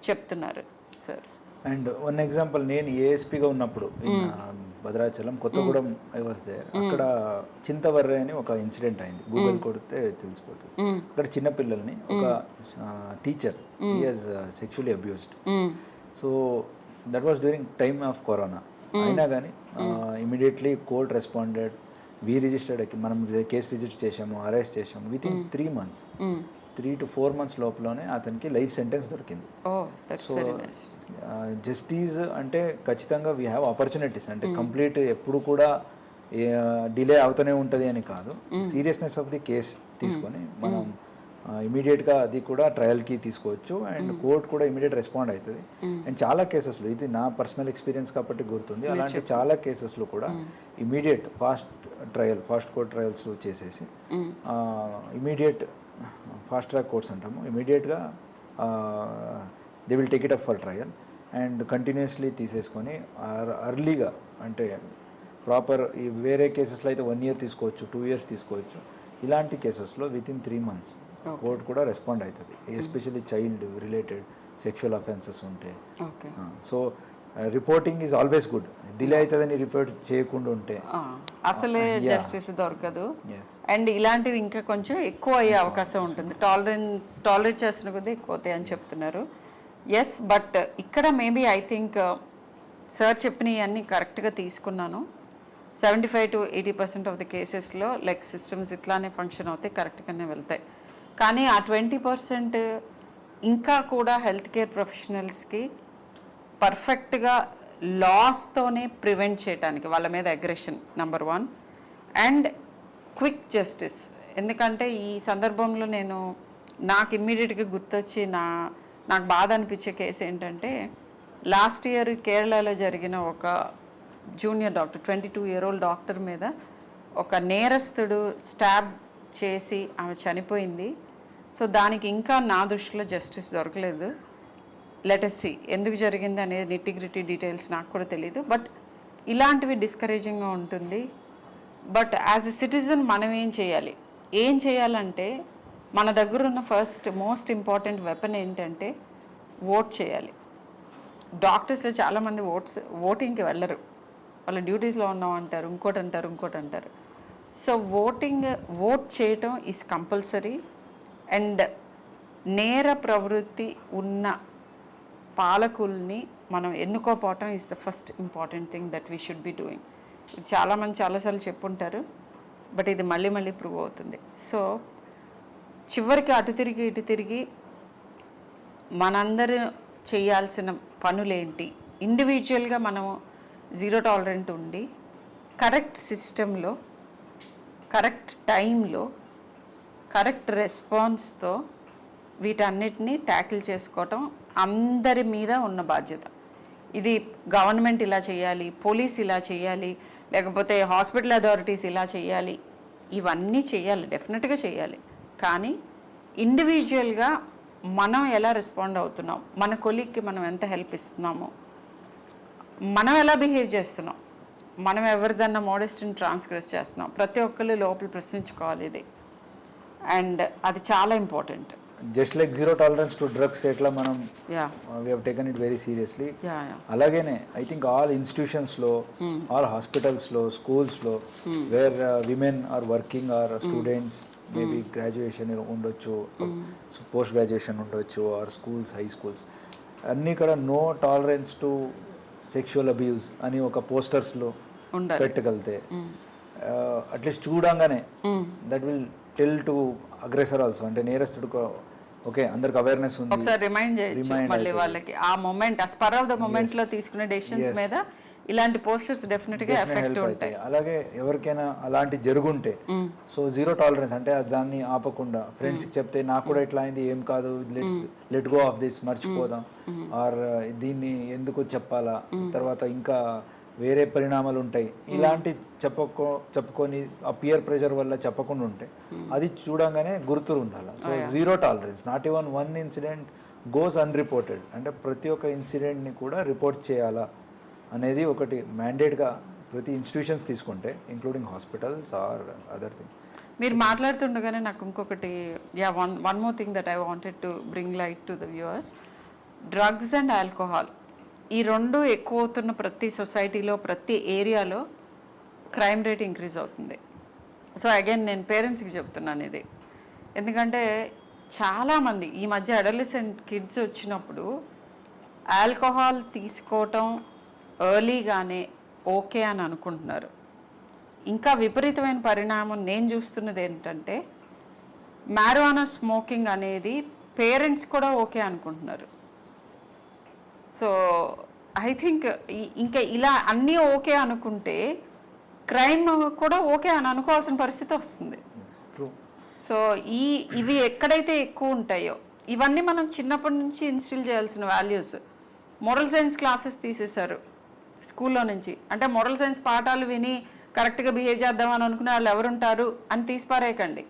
చెప్తున్నారు సార్. అండ్ వన్ ఎగ్జాంపుల్, నేను ఏఎస్పీగా ఉన్నప్పుడు Bhadrachalam Kothagudem I was there. అక్కడ చింతవర్రే అని ఒక ఇన్సిడెంట్ అయింది. గూగుల్ కొడితే తెలిసిపోతుంది. అక్కడ చిన్న పిల్లల్ని ఒక teacher he has sexually abused. So that was during time of corona. అయినా కానీ immediately court responded. We registered, మనం కేసు రిజిస్టర్ చేసాము, అరెస్ట్ చేసాము. With in 3 months, 3 to 4 months లోపలనే అతనికి లైఫ్ సెంటెన్స్ దొరికింది. సో జస్టిస్ అంటే ఖచ్చితంగా వీ హ్యావ్ ఆపర్చునిటీస్. అంటే కంప్లీట్ ఎప్పుడు కూడా డిలే అవుతూనే ఉంటుంది అని కాదు. సీరియస్నెస్ ఆఫ్ ది కేస్ తీసుకొని మనం ఇమీడియట్గా అది కూడా ట్రయల్కి తీసుకోవచ్చు. అండ్ కోర్ట్ కూడా ఇమీడియట్ రెస్పాండ్ అవుతుంది. అండ్ చాలా కేసెస్లో, ఇది నా పర్సనల్ ఎక్స్పీరియన్స్ కాబట్టి గుర్తుంది, అలాంటి చాలా కేసెస్లో కూడా immediate fast trial, fast court trials చేసేసి ఇమీడియట్ ఫాస్ట్ ట్రాక్ కోర్ట్స్ అంటాము, ఇమీడియట్గా they will take it up for trial and continuously తీసేసుకొని అర్లీగా, అంటే ప్రాపర్ వేరే కేసెస్లో అయితే 1 year తీసుకోవచ్చు, 2 years తీసుకోవచ్చు. ఇలాంటి కేసెస్లో విత్ ఇన్ 3 months కోర్ట్ కూడా రెస్పాండ్ అవుతుంది. Especially child related sexual offences ఉంటే. So reporting is always good. Delay అవుతుందని రిపోర్ట్ చేయకుండా ఉంటే అసలే జస్టిస్ దొరకదు. అండ్ ఇలాంటివి ఇంకా కొంచెం ఎక్కువ అయ్యే అవకాశం ఉంటుంది. టాలరేట్ చేస్తున్న కొద్దీ ఎక్కువ అవుతాయి అని చెప్తున్నారు. ఎస్, బట్ ఇక్కడ మేబీ ఐ థింక్ సార్ చెప్పినవి అన్నీ కరెక్ట్గా తీసుకున్నాను. 75 to 80% ఆఫ్ ది కేసెస్లో లైక్ సిస్టమ్స్ ఇట్లానే ఫంక్షన్ అవుతాయి, కరెక్ట్గానే వెళ్తాయి. కానీ ఆ 20% ఇంకా కూడా హెల్త్ కేర్ ప్రొఫెషనల్స్కి పర్ఫెక్ట్గా లాస్తోనే ప్రివెంట్ చేయడానికి వాళ్ళ మీద aggression number 1 and quick justice. ఎందుకంటే ఈ సందర్భంలో నాకు ఇమ్మీడియట్గా గుర్తొచ్చి నాకు బాధ అనిపించే కేసు ఏంటంటే లాస్ట్ ఇయర్ కేరళలో జరిగిన ఒక జూనియర్ డాక్టర్ 22-year-old డాక్టర్ మీద ఒక నేరస్తుడు స్టాబ్ చేసి ఆమె చనిపోయింది. సో దానికి ఇంకా నా దృష్టిలో జస్టిస్ దొరకలేదు. లెటస్ సి ఎందుకు జరిగింది అనేది నిట్టిగ్రిటీ డీటెయిల్స్ నాకు కూడా తెలియదు. బట్ ఇలాంటివి డిస్కరేజింగ్గా ఉంటుంది. బట్ యాజ్ ఎ సిటిజన్ మనం ఏం చేయాలంటే మన దగ్గర ఉన్న ఫస్ట్ మోస్ట్ ఇంపార్టెంట్ వెపన్ ఏంటంటే ఓట్ చేయాలి. డాక్టర్స్ చాలామంది ఓటింగ్కి వెళ్ళరు, వాళ్ళ డ్యూటీస్లో ఉన్నాం అంటారు, ఇంకోటి అంటారు. సో ఓట్ చేయటం ఈజ్ కంపల్సరీ. అండ్ నేర ప్రవృత్తి ఉన్న పాలకుల్ని మనం ఎన్నుకోపోవటం is the first important thing that we should be doing. ఇది చాలామంది చాలాసార్లు చెప్పుంటారు, బట్ ఇది మళ్ళీ మళ్ళీ ప్రూవ్ అవుతుంది. సో చివరికి అటు తిరిగి ఇటు తిరిగి మనందరూ చేయాల్సిన పనులేంటి, ఇండివిజువల్గా మనము జీరో టాలరెంట్ ఉండి కరెక్ట్ సిస్టంలో కరెక్ట్ టైంలో కరెక్ట్ రెస్పాన్స్తో వీటన్నిటిని ట్యాకిల్ చేసుకోవటం అందరి మీద ఉన్న బాధ్యత. ఇది గవర్నమెంట్ ఇలా చేయాలి, పోలీస్ ఇలా చేయాలి, లేకపోతే హాస్పిటల్ అథారిటీస్ ఇలా చేయాలి, ఇవన్నీ చేయాలి, డెఫినెట్గా చేయాలి. కానీ ఇండివిజువల్గా మనం ఎలా రెస్పాండ్ అవుతున్నాం, మన కొలీగ్కి మనం ఎంత హెల్ప్ ఇస్తున్నామో, మనం ఎలా బిహేవ్ చేస్తున్నాం, మనం ఎవరిదన్నా మోడెస్ట్ని ట్రాన్స్గ్రెస్ చేస్తున్నాం, ప్రతి ఒక్కళ్ళు లోపల ప్రశ్నించుకోవాలి ఇది. అండ్ అది చాలా important. Just like zero tolerance to drugs ఎట్లా మనం we have taken it very seriously, అలాగేనే ఐ థింక్ ఆల్ ఇన్స్టిట్యూషన్స్లో, ఆల్ హాస్పిటల్స్లో, స్కూల్స్లో where women are working or students, maybe graduation ఉండొచ్చు, పోస్ట్ గ్రాడ్యుయేషన్ ఉండొచ్చు, ఆర్ స్కూల్స్, హై స్కూల్స్, అన్నీ కూడా no tolerance to sexual abuse అని ఒక పోస్టర్స్లో పెట్టగలితే అట్లీస్ట్ చూడంగానే that will tell to aggressor also, అంటే నేరస్తుడికి ఓకే అందరికి అవేర్నెస్ ఉంది, ఒకసారి రిమైండ్ చేయొచ్చు మళ్ళీ వాళ్ళకి. ఆ మూమెంట్, ఆ స్పర్ ఆఫ్ ద మూమెంట్ లో తీసుకునే డెసిషన్స్ మీద ఇలాంటి పోస్టర్స్ డెఫినెట్ గా ఎఫెక్ట్ ఉంటాయి. అలాగే ఎవరికైనా అలాంటి జరుగుంటే సో జీరో టాలరెన్స్ అంటే దాన్ని ఆపకుండా ఫ్రెండ్స్కి చెప్తే నాకు కూడా ఇట్లా అయింది, ఏం కాదు, లెట్ గో ఆఫ్ దిస్, మర్చిపోదాం, ఆర్ దీన్ని ఎందుకు చెప్పాలా, తర్వాత ఇంకా వేరే పరిణామాలు ఉంటాయి, ఇలాంటి చెప్పుకొని ఆ పియర్ ప్రెషర్ వల్ల చెప్పకుండా ఉంటే అది చూడంగానే గుర్తు ఉండాలి. So zero tolerance, not even one incident goes unreported, అంటే ప్రతి ఒక్క ఇన్సిడెంట్ని కూడా రిపోర్ట్ చేయాలా అనేది ఒకటి మ్యాండేట్గా ప్రతి ఇన్స్టిట్యూషన్స్ తీసుకుంటే, including hospitals or other thing. మీరు మాట్లాడుతుండగానే నాకు ఇంకొకటి, one more thing that I wanted to bring light to the viewers. Drugs and alcohol ఈ రెండు ఎక్కువ అవుతున్న ప్రతి సొసైటీలో, ప్రతి ఏరియాలో క్రైమ్ రేట్ ఇంక్రీజ్ అవుతుంది. సో అగైన్ నేను పేరెంట్స్కి చెప్తున్నాను ఇది, ఎందుకంటే చాలామంది ఈ మధ్య అడోలసెంట్ కిడ్స్ వచ్చినప్పుడు ఆల్కహాల్ తీసుకోవటం ఎర్లీగానే ఓకే అని అనుకుంటున్నారు. ఇంకా విపరీతమైన పరిణామం నేను చూస్తున్నది ఏంటంటే మ్యారిజువానా స్మోకింగ్ అనేది పేరెంట్స్ కూడా ఓకే అనుకుంటున్నారు. సో ఐ థింక్ ఇంకా ఇలా అన్నీ ఓకే అనుకుంటే క్రైమ్ కూడా ఓకే అని అనుకోవాల్సిన పరిస్థితి వస్తుంది. సో ఇవి ఎక్కడైతే ఎక్కువ ఉంటాయో ఇవన్నీ మనం చిన్నప్పటి నుంచి ఇన్స్టిల్ చేయాల్సిన వాల్యూస్. మోరల్ సైన్స్ క్లాసెస్ తీసేశారు స్కూల్లో నుంచి, అంటే మోరల్ సైన్స్ పాఠాలు విని కరెక్ట్గా బిహేవ్ చేద్దామని అనుకునే వాళ్ళు ఎవరుంటారు అని తీసిపారేయకండి.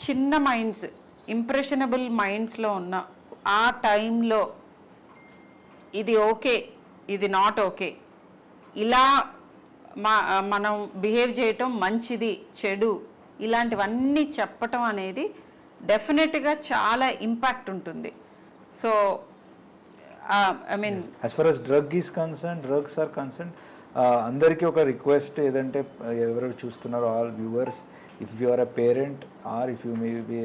చిన్న మైండ్స్, ఇంప్రెషనబుల్ మైండ్స్లో ఉన్న ఆ టైంలో ఇది ఓకే, ఇది నాట్ ఓకే, ఇలా మనం బిహేవ్ చేయటం మంచిది, చెడు, ఇలాంటివన్నీ చెప్పటం అనేది డెఫినెట్గా చాలా ఇంపాక్ట్ ఉంటుంది. So I mean as far as drugs are concern, అందరికీ ఒక రిక్వెస్ట్ ఏదంటే, ఎవరు చూస్తున్నారో all viewers, if you are a parent or if you may be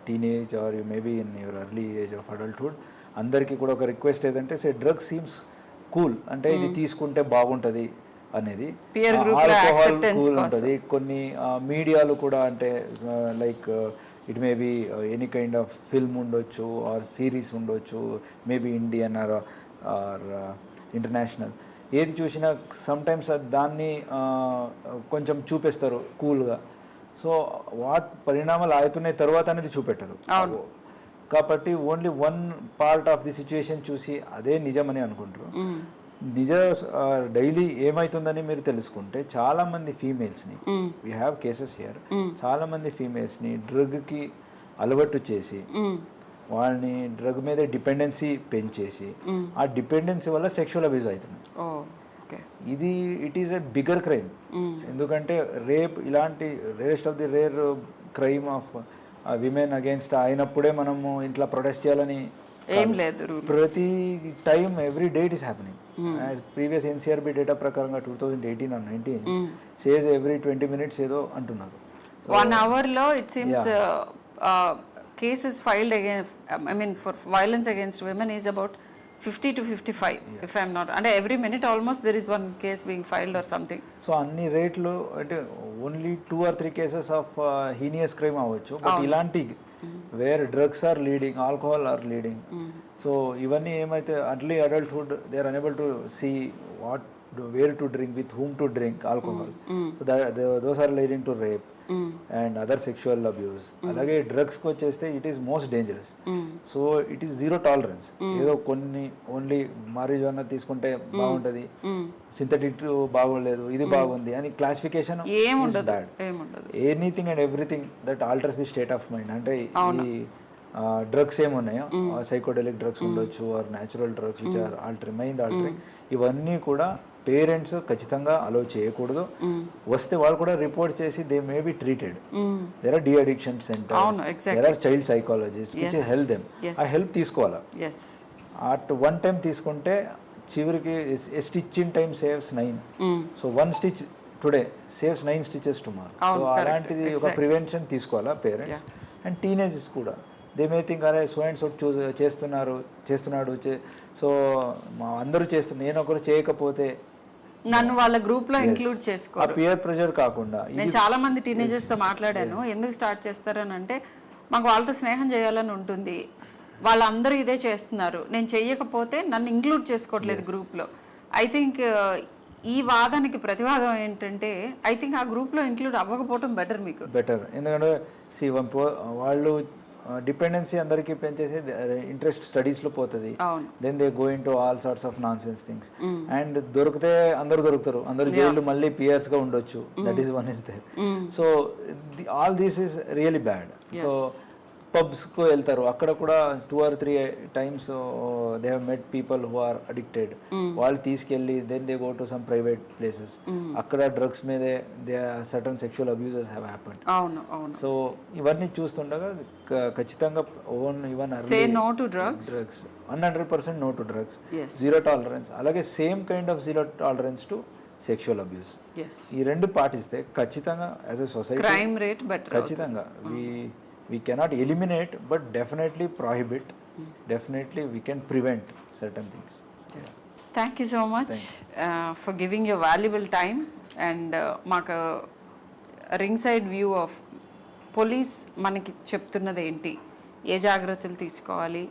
teenage or you may be in your early age of adulthood, అందరికీ కూడా ఒక రిక్వెస్ట్ ఏదంటే, డ్రగ్ సీమ్స్ కూల్, అంటే ఇది తీసుకుంటే బాగుంటుంది అనేది, ఆల్కహాల్ కూల్ ఉంటుంది. కొన్ని మీడియాలు కూడా అంటే like it may be any kind of film ఉండొచ్చు ఆర్ సిరీస్ ఉండొచ్చు, మేబీ ఇండియన్ ఆర్ ఇంటర్నేషనల్, ఏది చూసినా సమ్టైమ్స్ దాన్ని కొంచెం చూపిస్తారు కూల్గా. సో వాట్ పరిణామాలు అవుతున్నాయి తర్వాత అనేది చూపెట్టరు. కాబట్టి only one part of the situation చూసి అదే నిజమని అనుకుంటారు. నిజ డైలీ ఏమైతుందని మీరు తెలుసుకుంటే చాలా మంది ఫీమేల్స్ని, వీ హ్యావ్ కేసెస్ హియర్, చాలా మంది ఫీమేల్స్ని డ్రగ్కి అలవాటు చేసి వాళ్ళని డ్రగ్ మీద డిపెండెన్సీ పెంచేసి ఆ డిపెండెన్సీ వల్ల సెక్షువల్ అబ్యూజ్ అవుతుంది. ఇది it is a bigger crime. ఎందుకంటే రేప్ ఇలాంటి rarest of the rare crime of women against అయినప్పుడే మనము ఇంట్లో ప్రొటెస్ట్ చేయాలని ఏం లేదు. ప్రతి time every day it is happening. Previous NCRB data ప్రకారంగా 2018 or 19 సేస్ ఎవ్రీ 20 minutes ఏదో అంటున్నారు. 1 hour లో it seems cases filed against, I mean for violence against women is about 50 to 55 if I'm not, అంటే every minute almost there is one case being filed or something. So అన్ని రేట్లు అంటే only 2 or 3 cases of heinous crime అవ్వచ్చు, బట్ ఇలాంటి where drugs are leading, alcohol are leading. So ఇవన్నీ ఏమైతే early adulthood they are unable to see what where to drink, with whom to drink alcohol. So those are leading to rape and other sexual abuse. అలాగే డ్రగ్స్కి వచ్చేస్తే it is most dangerous. So it is zero tolerance. ఏదో కొన్ని ఓన్లీ మారిజువానా తీసుకుంటే బాగుంటుంది, సింథటిక్ బాగోలేదు, ఇది బాగుంది అని classification bad. Anything and everything that alters the state of mind. అంటే ఈ డ్రగ్స్ ఏమున్నాయో సైకోడెలిక్ డ్రగ్స్ ఉండొచ్చు or natural drugs which are mind altering, ఇవన్నీ కూడా పేరెంట్స్ ఖచ్చితంగా అలో చేయకూడదు. వస్తే వాళ్ళు కూడా రిపోర్ట్ చేసి they may be treated. There are de addiction centres, there are child psychologist which help them. ఆ హెల్ప్ తీసుకోవాలా. అట్ వన్ టైం తీసుకుంటే చివరికి stitch in time saves 9. So 1 stitch today saves 9 stitches tomorrow. So అలాంటిది ఒక ప్రివెన్షన్ తీసుకోవాలా పేరెంట్స్. అండ్ టీనేజర్స్ కూడా దే మే థింక్ అరే సో అండ్ సో చేస్తున్నాడు, సో మా అందరూ చేస్తున్నారు, నేను ఒకరు చేయకపోతే నన్ను వాళ్ళ గ్రూప్ లో ఇంక్లూడ్ చేసుకోరు. పియర్ ప్రెషర్ కాకుండా నేను చాలా మంది టీనేజర్స్ తో మాట్లాడాను. ఎందుకు స్టార్ట్ చేస్తారని అంటే మాకు వాళ్ళతో స్నేహం చేయాలని ఉంటుంది, వాళ్ళందరూ ఇదే చేస్తున్నారు, నేను చెయ్యకపోతే నన్ను ఇంక్లూడ్ చేసుకోవట్లేదు గ్రూప్ లో. ఐ థింక్ ఈ వాదానికి ప్రతివాదం ఏంటంటే ఐ థింక్ ఆ గ్రూప్ లో ఇంక్లూడ్ అవ్వకపోవడం బెటర్, మీకు బెటర్. ఎందుకంటే వాళ్ళు డిపెండెన్సీ అందరికీ పెంచేసి ఇంట్రెస్ట్ స్టడీస్లో పోతుంది. Then they go into all sorts of nonsense things. And దొరికితే అందరూ దొరుకుతారు, అందరు జైలు మళ్ళీ పియర్స్గా ఉండొచ్చు. That is one is there. So all this is really bad. So పబ్స్కు వెళ్తారు, అక్కడ కూడా 2 or 3 times they have met people who are addicted. వాళ్ళు తీసుకెళ్ళి then they go to some private places, అక్కడ డ్రగ్స్ మీదే they certain sexual abuses have happened. So ఇవన్నీ చూస్తుండగా ఖచ్చితంగా even 100% no to drugs, zero tolerance. అలాగే same kind of zero tolerance to sexual abuse. ఈ రెండు పాటిస్తే ఖచ్చితంగా as a society crime rate ఖచ్చితంగా we cannot eliminate but definitely prohibit. Definitely we can prevent certain things. Thank you so much for giving your valuable time and maku ringside view of police manaki చెప్తున్నది ఏంటి, ఏ జాగ్రత్తలు తీసుకోవాలి,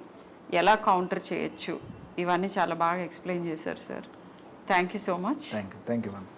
ఎలా కౌంటర్ చేయొచ్చు, ఇవన్నీ చాలా బాగా ఎక్స్ప్లెయిన్ చేశారు sir. Thank you so much. Thank you ma'am.